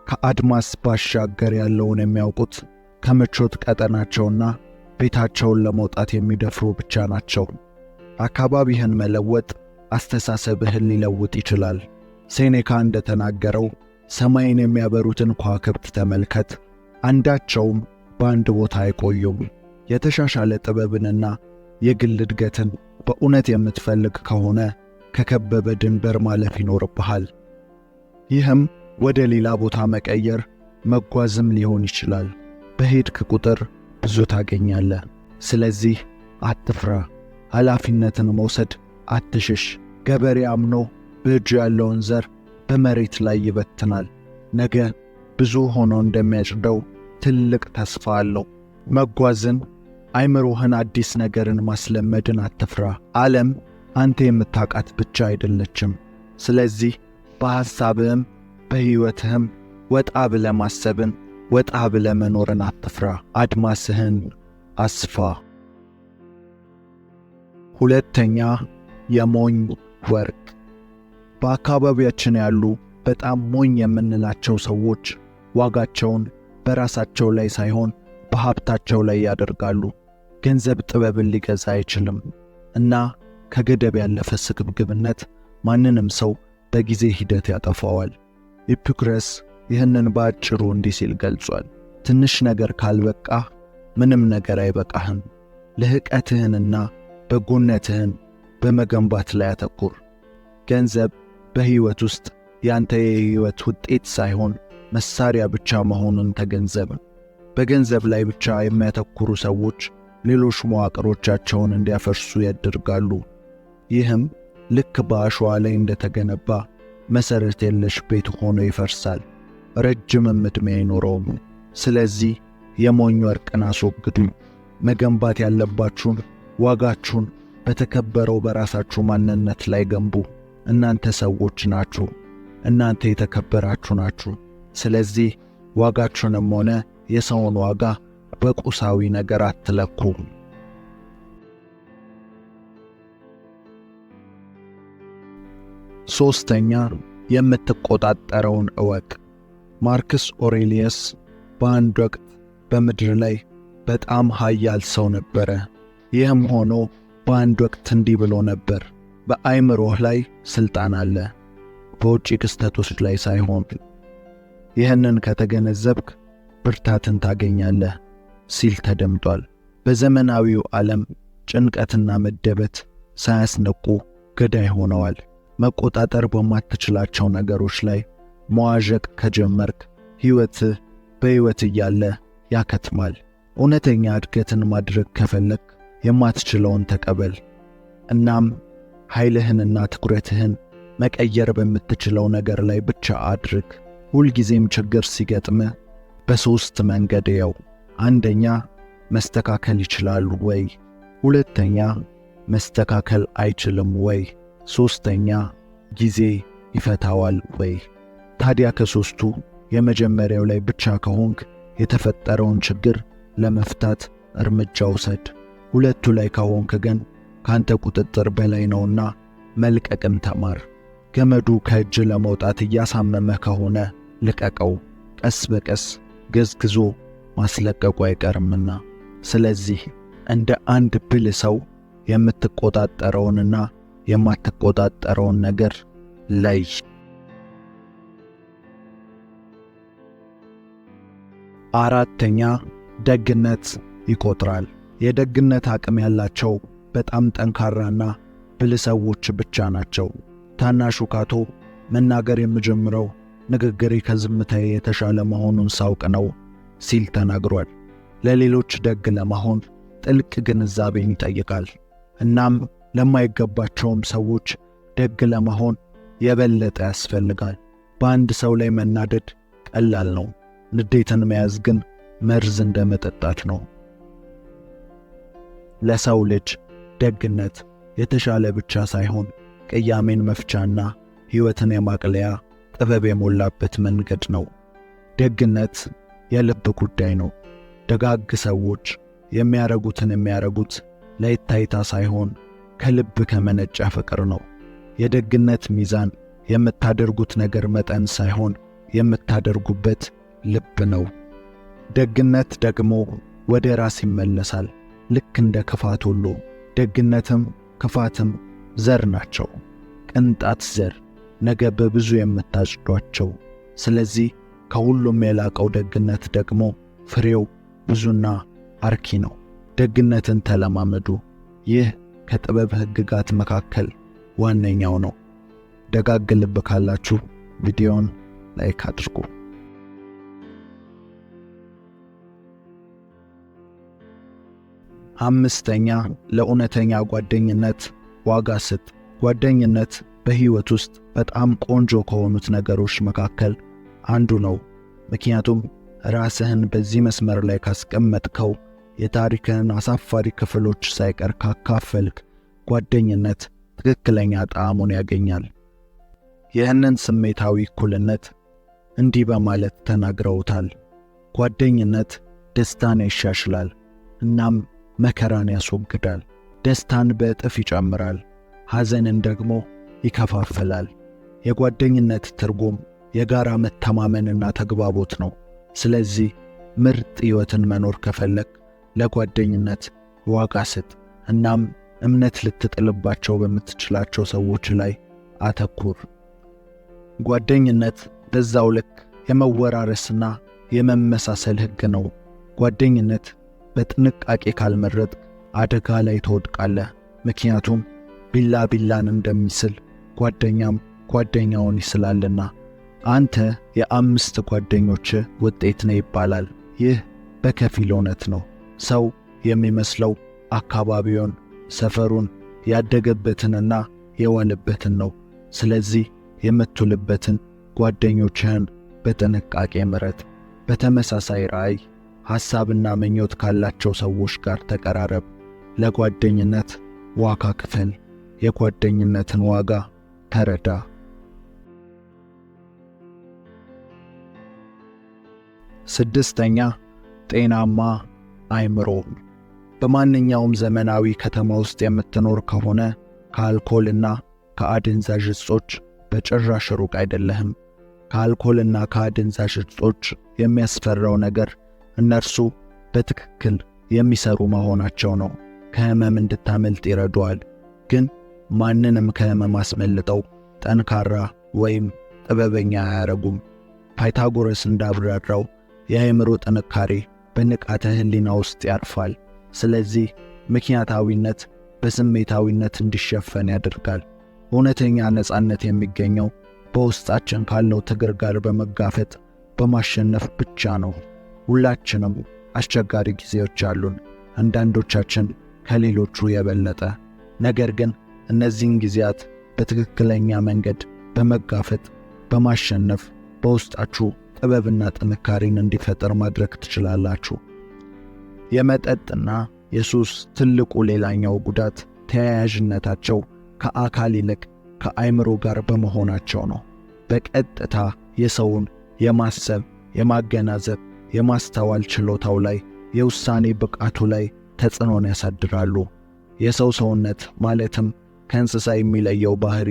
ከአድማስ ባሻገር ያለውን የሚያውቁት ከምቾት ቀጠናቸውና ቤታቸውን ለመውጣት የሚደፍሩ ብቻ ናቸው። አካባቢህን መለወጥ አስተሳሰብህን ሊለውጥ ይችላል። ሴኔካ እንደተናገረው ሰማይን የሚያበሩትን ከዋክብት ተመልከት፣ አንዳቸውም በአንድ ቦታ አይቆዩም። የተሻሻለ ጥበብንና የግል እድገትን በእውነት የምትፈልግ ከሆነ ከከበበ ድንበር ማለፍ ይኖርብሃል። ይህም ወደ ሌላ ቦታ መቀየር፣ መጓዝም ሊሆን ይችላል። በሄድክ ቁጥር ብዙ ታገኛለህ። ስለዚህ አትፍራ። ኃላፊነትን መውሰድ አትሽሽ። ገበሬ አምኖ በእጁ ያለውን ዘር በመሬት ላይ ይበትናል። ነገ ብዙ ሆኖ እንደሚያጭደው ትልቅ ተስፋ አለው። መጓዝን፣ አይምሮህን አዲስ ነገርን ማስለመድን አትፍራ። ዓለም አንተ የምታውቃት ብቻ አይደለችም። ስለዚህ በሐሳብህም በሕይወትህም ወጣ ብለ ማሰብን፣ ወጣ ብለ መኖርን አትፍራ። አድማስህን አስፋ። 2ኛ የሞኝ ወርቅ። በአካባቢያችን ያሉ በጣም ሞኝ የምንላቸው ሰዎች ዋጋቸውን በራሳቸው ላይ ሳይሆን በሀብታቸው ላይ ያደርጋሉ። ገንዘብ ጥበብን ሊገዛ አይችልም እና ከገደብ ያለፈ ስግብግብነት ማንንም ሰው በጊዜ ሂደት ያጠፋዋል። ኢፒኩረስ ይህንን በአጭሩ እንዲህ ሲል ገልጿል። ትንሽ ነገር ካልበቃ ምንም ነገር አይበቃህም። ልህቀትህንና በጎነትህን በመገንባት ላይ አተኩር። ገንዘብ በሕይወት ውስጥ ያንተ የሕይወት ውጤት ሳይሆን መሳሪያ ብቻ መሆኑን ተገንዘብ። በገንዘብ ላይ ብቻ የሚያተኩሩ ሰዎች ሌሎች መዋቅሮቻቸውን እንዲያፈርሱ ያደርጋሉ። ይህም ልክ በአሸዋ ላይ እንደተገነባ መሰረት የለሽ ቤት ሆኖ ይፈርሳል፣ ረጅምም ዕድሜ አይኖረውም። ስለዚህ የሞኝ ወርቅን አስወግዱ። መገንባት ያለባችሁን ዋጋችሁን በተከበረው በራሳችሁ ማንነት ላይ ገንቡ። እናንተ ሰዎች ናችሁ። እናንተ የተከበራችሁ ናችሁ። ስለዚህ ዋጋችሁንም ሆነ የሰውን ዋጋ በቁሳዊ ነገር አትለኩ። ሶስተኛ፣ የምትቆጣጠረውን እወቅ። ማርክስ ኦሬሊየስ በአንድ ወቅት በምድር ላይ በጣም ኃያል ሰው ነበረ። ይህም ሆኖ በአንድ ወቅት እንዲህ ብሎ ነበር፣ በአእምሮህ ላይ ሥልጣን አለ፣ በውጭ ክስተቶች ላይ ሳይሆን። ይህንን ከተገነዘብክ ብርታትን ታገኛለህ ሲል ተደምጧል። በዘመናዊው ዓለም ጭንቀትና መደበት ሳያስነቁ ገዳይ ሆነዋል። መቆጣጠር በማትችላቸው ነገሮች ላይ መዋዠቅ ከጀመርክ ሕይወትህ በሕይወት እያለ ያከትማል። እውነተኛ እድገትን ማድረግ ከፈለክ የማትችለውን ተቀበል። እናም ኃይልህንና ትኩረትህን መቀየር በምትችለው ነገር ላይ ብቻ አድርግ። ሁልጊዜም ችግር ሲገጥምህ በሦስት መንገድ እየው። አንደኛ፣ መስተካከል ይችላሉ ወይ? ሁለተኛ፣ መስተካከል አይችልም ወይ? ሦስተኛ፣ ጊዜ ይፈታዋል ወይ? ታዲያ ከሦስቱ የመጀመሪያው ላይ ብቻ ከሆንክ የተፈጠረውን ችግር ለመፍታት እርምጃ ውሰድ። ሁለቱ ላይ ከሆንክ ግን ካንተ ቁጥጥር በላይ ነውና መልቀቅን ተማር። ገመዱ ከእጅ ለመውጣት እያሳመመህ ከሆነ ልቀቀው። ቀስ በቀስ ገዝግዞ ማስለቀቁ አይቀርምና። ስለዚህ እንደ አንድ ብልህ ሰው የምትቆጣጠረውንና የማትቆጣጠረውን ነገር ለይ። አራተኛ፣ ደግነት ይቆጥራል። የደግነት አቅም ያላቸው በጣም ጠንካራና ብልህ ሰዎች ብቻ ናቸው። ታናሹ ካቶ መናገር የምጀምረው ንግግሬ ከዝምታዬ የተሻለ መሆኑን ሳውቅ ነው ሲል ተናግሯል። ለሌሎች ደግ ለመሆን ጥልቅ ግንዛቤን ይጠይቃል። እናም ለማይገባቸውም ሰዎች ደግ ለመሆን የበለጠ ያስፈልጋል። በአንድ ሰው ላይ መናደድ ቀላል ነው። ንዴትን መያዝ ግን መርዝ እንደ መጠጣት ነው። ለሰው ልጅ ደግነት የተሻለ ብቻ ሳይሆን ቅያሜን መፍቻና ሕይወትን የማቅለያ ጥበብ የሞላበት መንገድ ነው። ደግነት የልብ ጉዳይ ነው። ደጋግ ሰዎች የሚያረጉት ለይታይታ ሳይሆን ከልብ ከመነጨ ፍቅር ነው። የደግነት ሚዛን የምታደርጉት ነገር መጠን ሳይሆን የምታደርጉበት ልብ ነው። ደግነት ደግሞ ወደ ራስ ይመለሳል። ልክ እንደ ክፋት ሁሉ ደግነትም ክፋትም ዘር ናቸው። ቅንጣት ዘር ነገ በብዙ የምታጭዷቸው። ስለዚህ ከሁሉም የላቀው ደግነት ደግሞ ፍሬው ብዙና አርኪ ነው። ደግነትን ተለማመዱ። ይህ ከጥበብ ሕግጋት መካከል ዋነኛው ነው። ደጋግ ልብ ካላችሁ ቪዲዮውን ላይክ አድርጉ። አምስተኛ፣ ለእውነተኛ ጓደኝነት ዋጋ ስጥ። ጓደኝነት በሕይወት ውስጥ በጣም ቆንጆ ከሆኑት ነገሮች መካከል አንዱ ነው። ምክንያቱም ራስህን በዚህ መስመር ላይ ካስቀመጥከው፣ የታሪክህን አሳፋሪ ክፍሎች ሳይቀር ካካፈልክ፣ ጓደኝነት ትክክለኛ ጣዕሙን ያገኛል። ይህንን ስሜታዊ እኩልነት እንዲህ በማለት ተናግረውታል። ጓደኝነት ደስታን ያሻሽላል፣ እናም መከራን ያስወግዳል። ደስታን በእጥፍ ይጨምራል፣ ሐዘንን ደግሞ ይከፋፍላል። የጓደኝነት ትርጉም የጋራ መተማመንና ተግባቦት ነው። ስለዚህ ምርጥ ሕይወትን መኖር ከፈለክ ለጓደኝነት ዋጋ ስጥ። እናም እምነት ልትጥልባቸው በምትችላቸው ሰዎች ላይ አተኩር። ጓደኝነት በዛው ልክ የመወራረስና የመመሳሰል ሕግ ነው። ጓደኝነት በጥንቃቄ ካልመረጥክ አደጋ ላይ ትወድቃለህ። ምክንያቱም ቢላ ቢላን እንደሚስል ጓደኛም ጓደኛውን ይስላልና። አንተ የ5 ጓደኞች ውጤት ነህ ይባላል። ይህ በከፊል እውነት ነው። ሰው የሚመስለው አካባቢውን፣ ሰፈሩን፣ ያደገበትንና የዋለበትን ነው። ስለዚህ የምትውልበትን ጓደኞችህን በጥንቃቄ ምረጥ። በተመሳሳይ ራዕይ፣ ሐሳብና ምኞት ካላቸው ሰዎች ጋር ተቀራረብ። ለጓደኝነት ዋጋ ክፈል። የጓደኝነትን ዋጋ ተረዳ። ስድስተኛ፣ ጤናማ አእምሮ። በማንኛውም ዘመናዊ ከተማ ውስጥ የምትኖር ከሆነ ከአልኮልና ከአደንዛዥ እጾች በጭራሽ ሩቅ አይደለህም። ከአልኮልና ከአደንዛዥ እጾች የሚያስፈራው ነገር እነርሱ በትክክል የሚሰሩ መሆናቸው ነው። ከህመም እንድታመልጥ ይረዱዋል፣ ግን ማንንም ከህመም አስመልጠው ጠንካራ ወይም ጥበበኛ አያረጉም። ፓይታጎረስ እንዳብራራው የአእምሮ ጥንካሬ በንቃተ ህሊና ውስጥ ያርፋል። ስለዚህ ምክንያታዊነት በስሜታዊነት እንዲሸፈን ያደርጋል። እውነተኛ ነጻነት የሚገኘው በውስጣችን ካለው ትግል ጋር በመጋፈጥ በማሸነፍ ብቻ ነው። ሁላችንም አስቸጋሪ ጊዜዎች አሉን፣ አንዳንዶቻችን ከሌሎቹ የበለጠ። ነገር ግን እነዚህን ጊዜያት በትክክለኛ መንገድ በመጋፈጥ በማሸነፍ በውስጣችሁ ጥበብና ጥንካሬን እንዲፈጠር ማድረግ ትችላላችሁ። የመጠጥና የሱስ ትልቁ ሌላኛው ጉዳት ተያያዥነታቸው ከአካል ይልቅ ከአእምሮ ጋር በመሆናቸው ነው። በቀጥታ የሰውን የማሰብ፣ የማገናዘብ፣ የማስተዋል ችሎታው ላይ፣ የውሳኔ ብቃቱ ላይ ተጽዕኖን ያሳድራሉ። የሰው ሰውነት ማለትም ከእንስሳ የሚለየው ባህሪ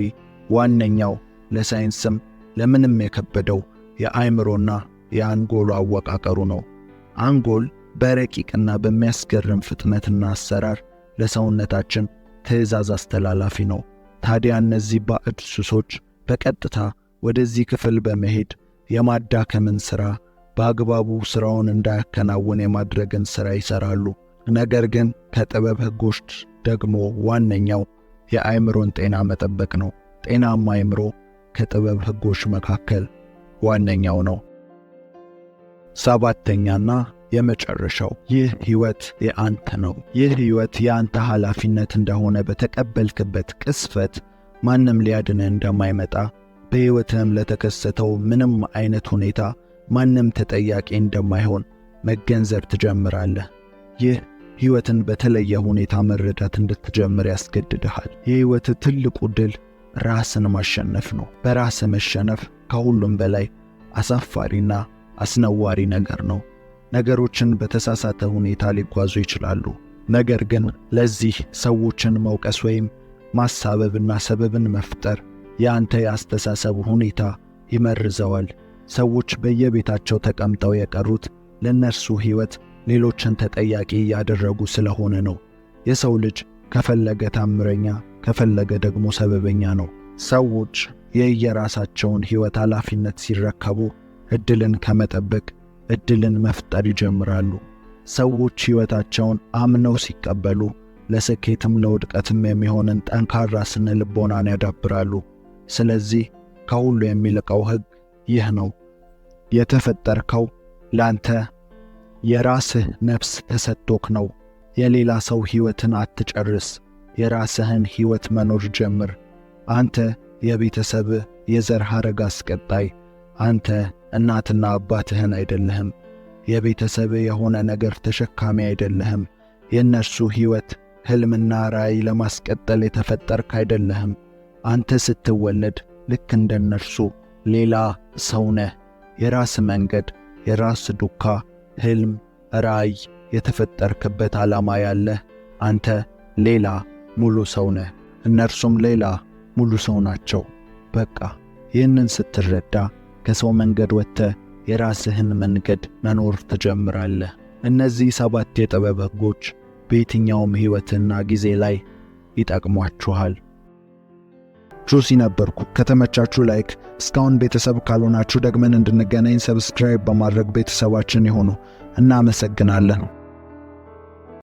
ዋነኛው ለሳይንስም ለምንም የከበደው የአእምሮና የአንጎሉ አወቃቀሩ ነው። አንጎል በረቂቅና በሚያስገርም ፍጥነትና አሰራር ለሰውነታችን ትዕዛዝ አስተላላፊ ነው። ታዲያ እነዚህ ባዕድ ሱሶች በቀጥታ ወደዚህ ክፍል በመሄድ የማዳከምን ሥራ፣ በአግባቡ ሥራውን እንዳያከናውን የማድረግን ሥራ ይሠራሉ። ነገር ግን ከጥበብ ሕጎች ደግሞ ዋነኛው የአእምሮን ጤና መጠበቅ ነው። ጤናማ አእምሮ ከጥበብ ሕጎች መካከል ዋነኛው ነው። ሰባተኛና የመጨረሻው፣ ይህ ሕይወት የአንተ ነው። ይህ ሕይወት የአንተ ኃላፊነት እንደሆነ በተቀበልክበት ቅስፈት ማንም ሊያድንህ እንደማይመጣ፣ በሕይወትህም ለተከሰተው ምንም አይነት ሁኔታ ማንም ተጠያቂ እንደማይሆን መገንዘብ ትጀምራለህ። ይህ ሕይወትን በተለየ ሁኔታ መረዳት እንድትጀምር ያስገድድሃል። የሕይወት ትልቁ ድል ራስን ማሸነፍ ነው። በራስ መሸነፍ ከሁሉም በላይ አሳፋሪና አስነዋሪ ነገር ነው። ነገሮችን በተሳሳተ ሁኔታ ሊጓዙ ይችላሉ። ነገር ግን ለዚህ ሰዎችን መውቀስ ወይም ማሳበብና ሰበብን መፍጠር የአንተ የአስተሳሰብ ሁኔታ ይመርዘዋል። ሰዎች በየቤታቸው ተቀምጠው የቀሩት ለነርሱ ሕይወት ሌሎችን ተጠያቂ ያደረጉ ስለሆነ ነው። የሰው ልጅ ከፈለገ ታምረኛ፣ ከፈለገ ደግሞ ሰበበኛ ነው። ሰዎች የየራሳቸውን ሕይወት ኃላፊነት ሲረከቡ ዕድልን ከመጠበቅ ዕድልን መፍጠር ይጀምራሉ። ሰዎች ሕይወታቸውን አምነው ሲቀበሉ ለስኬትም ለውድቀትም የሚሆንን ጠንካራ ስነ ልቦናን ያዳብራሉ። ስለዚህ ከሁሉ የሚልቀው ሕግ ይህ ነው። የተፈጠርከው ላንተ የራስህ ነፍስ ተሰጥቶክ ነው። የሌላ ሰው ሕይወትን አትጨርስ። የራስህን ሕይወት መኖር ጀምር። አንተ የቤተሰብህ የዘር ሐረግ አስቀጣይ። አንተ እናትና አባትህን አይደለህም። የቤተሰብህ የሆነ ነገር ተሸካሚ አይደለህም። የእነርሱ ሕይወት ሕልምና ራዕይ ለማስቀጠል የተፈጠርክ አይደለህም። አንተ ስትወለድ ልክ እንደነርሱ ሌላ ሰው ነህ። የራስ መንገድ፣ የራስ ዱካ፣ ሕልም፣ ራዕይ፣ የተፈጠርክበት ዓላማ ያለህ አንተ ሌላ ሙሉ ሰው ነህ። እነርሱም ሌላ ሙሉ ሰው ናቸው። በቃ ይህንን ስትረዳ ከሰው መንገድ ወጥተህ የራስህን መንገድ መኖር ትጀምራለህ። እነዚህ 7 የጥበብ ሕጎች በየትኛውም ሕይወትና ጊዜ ላይ ይጠቅሟችኋል። ጆሲ ነበርኩ። ከተመቻችሁ ላይክ፣ እስካሁን ቤተሰብ ካልሆናችሁ ደግመን እንድንገናኝ ሰብስክራይብ በማድረግ ቤተሰባችን ይሁኑ። እናመሰግናለን።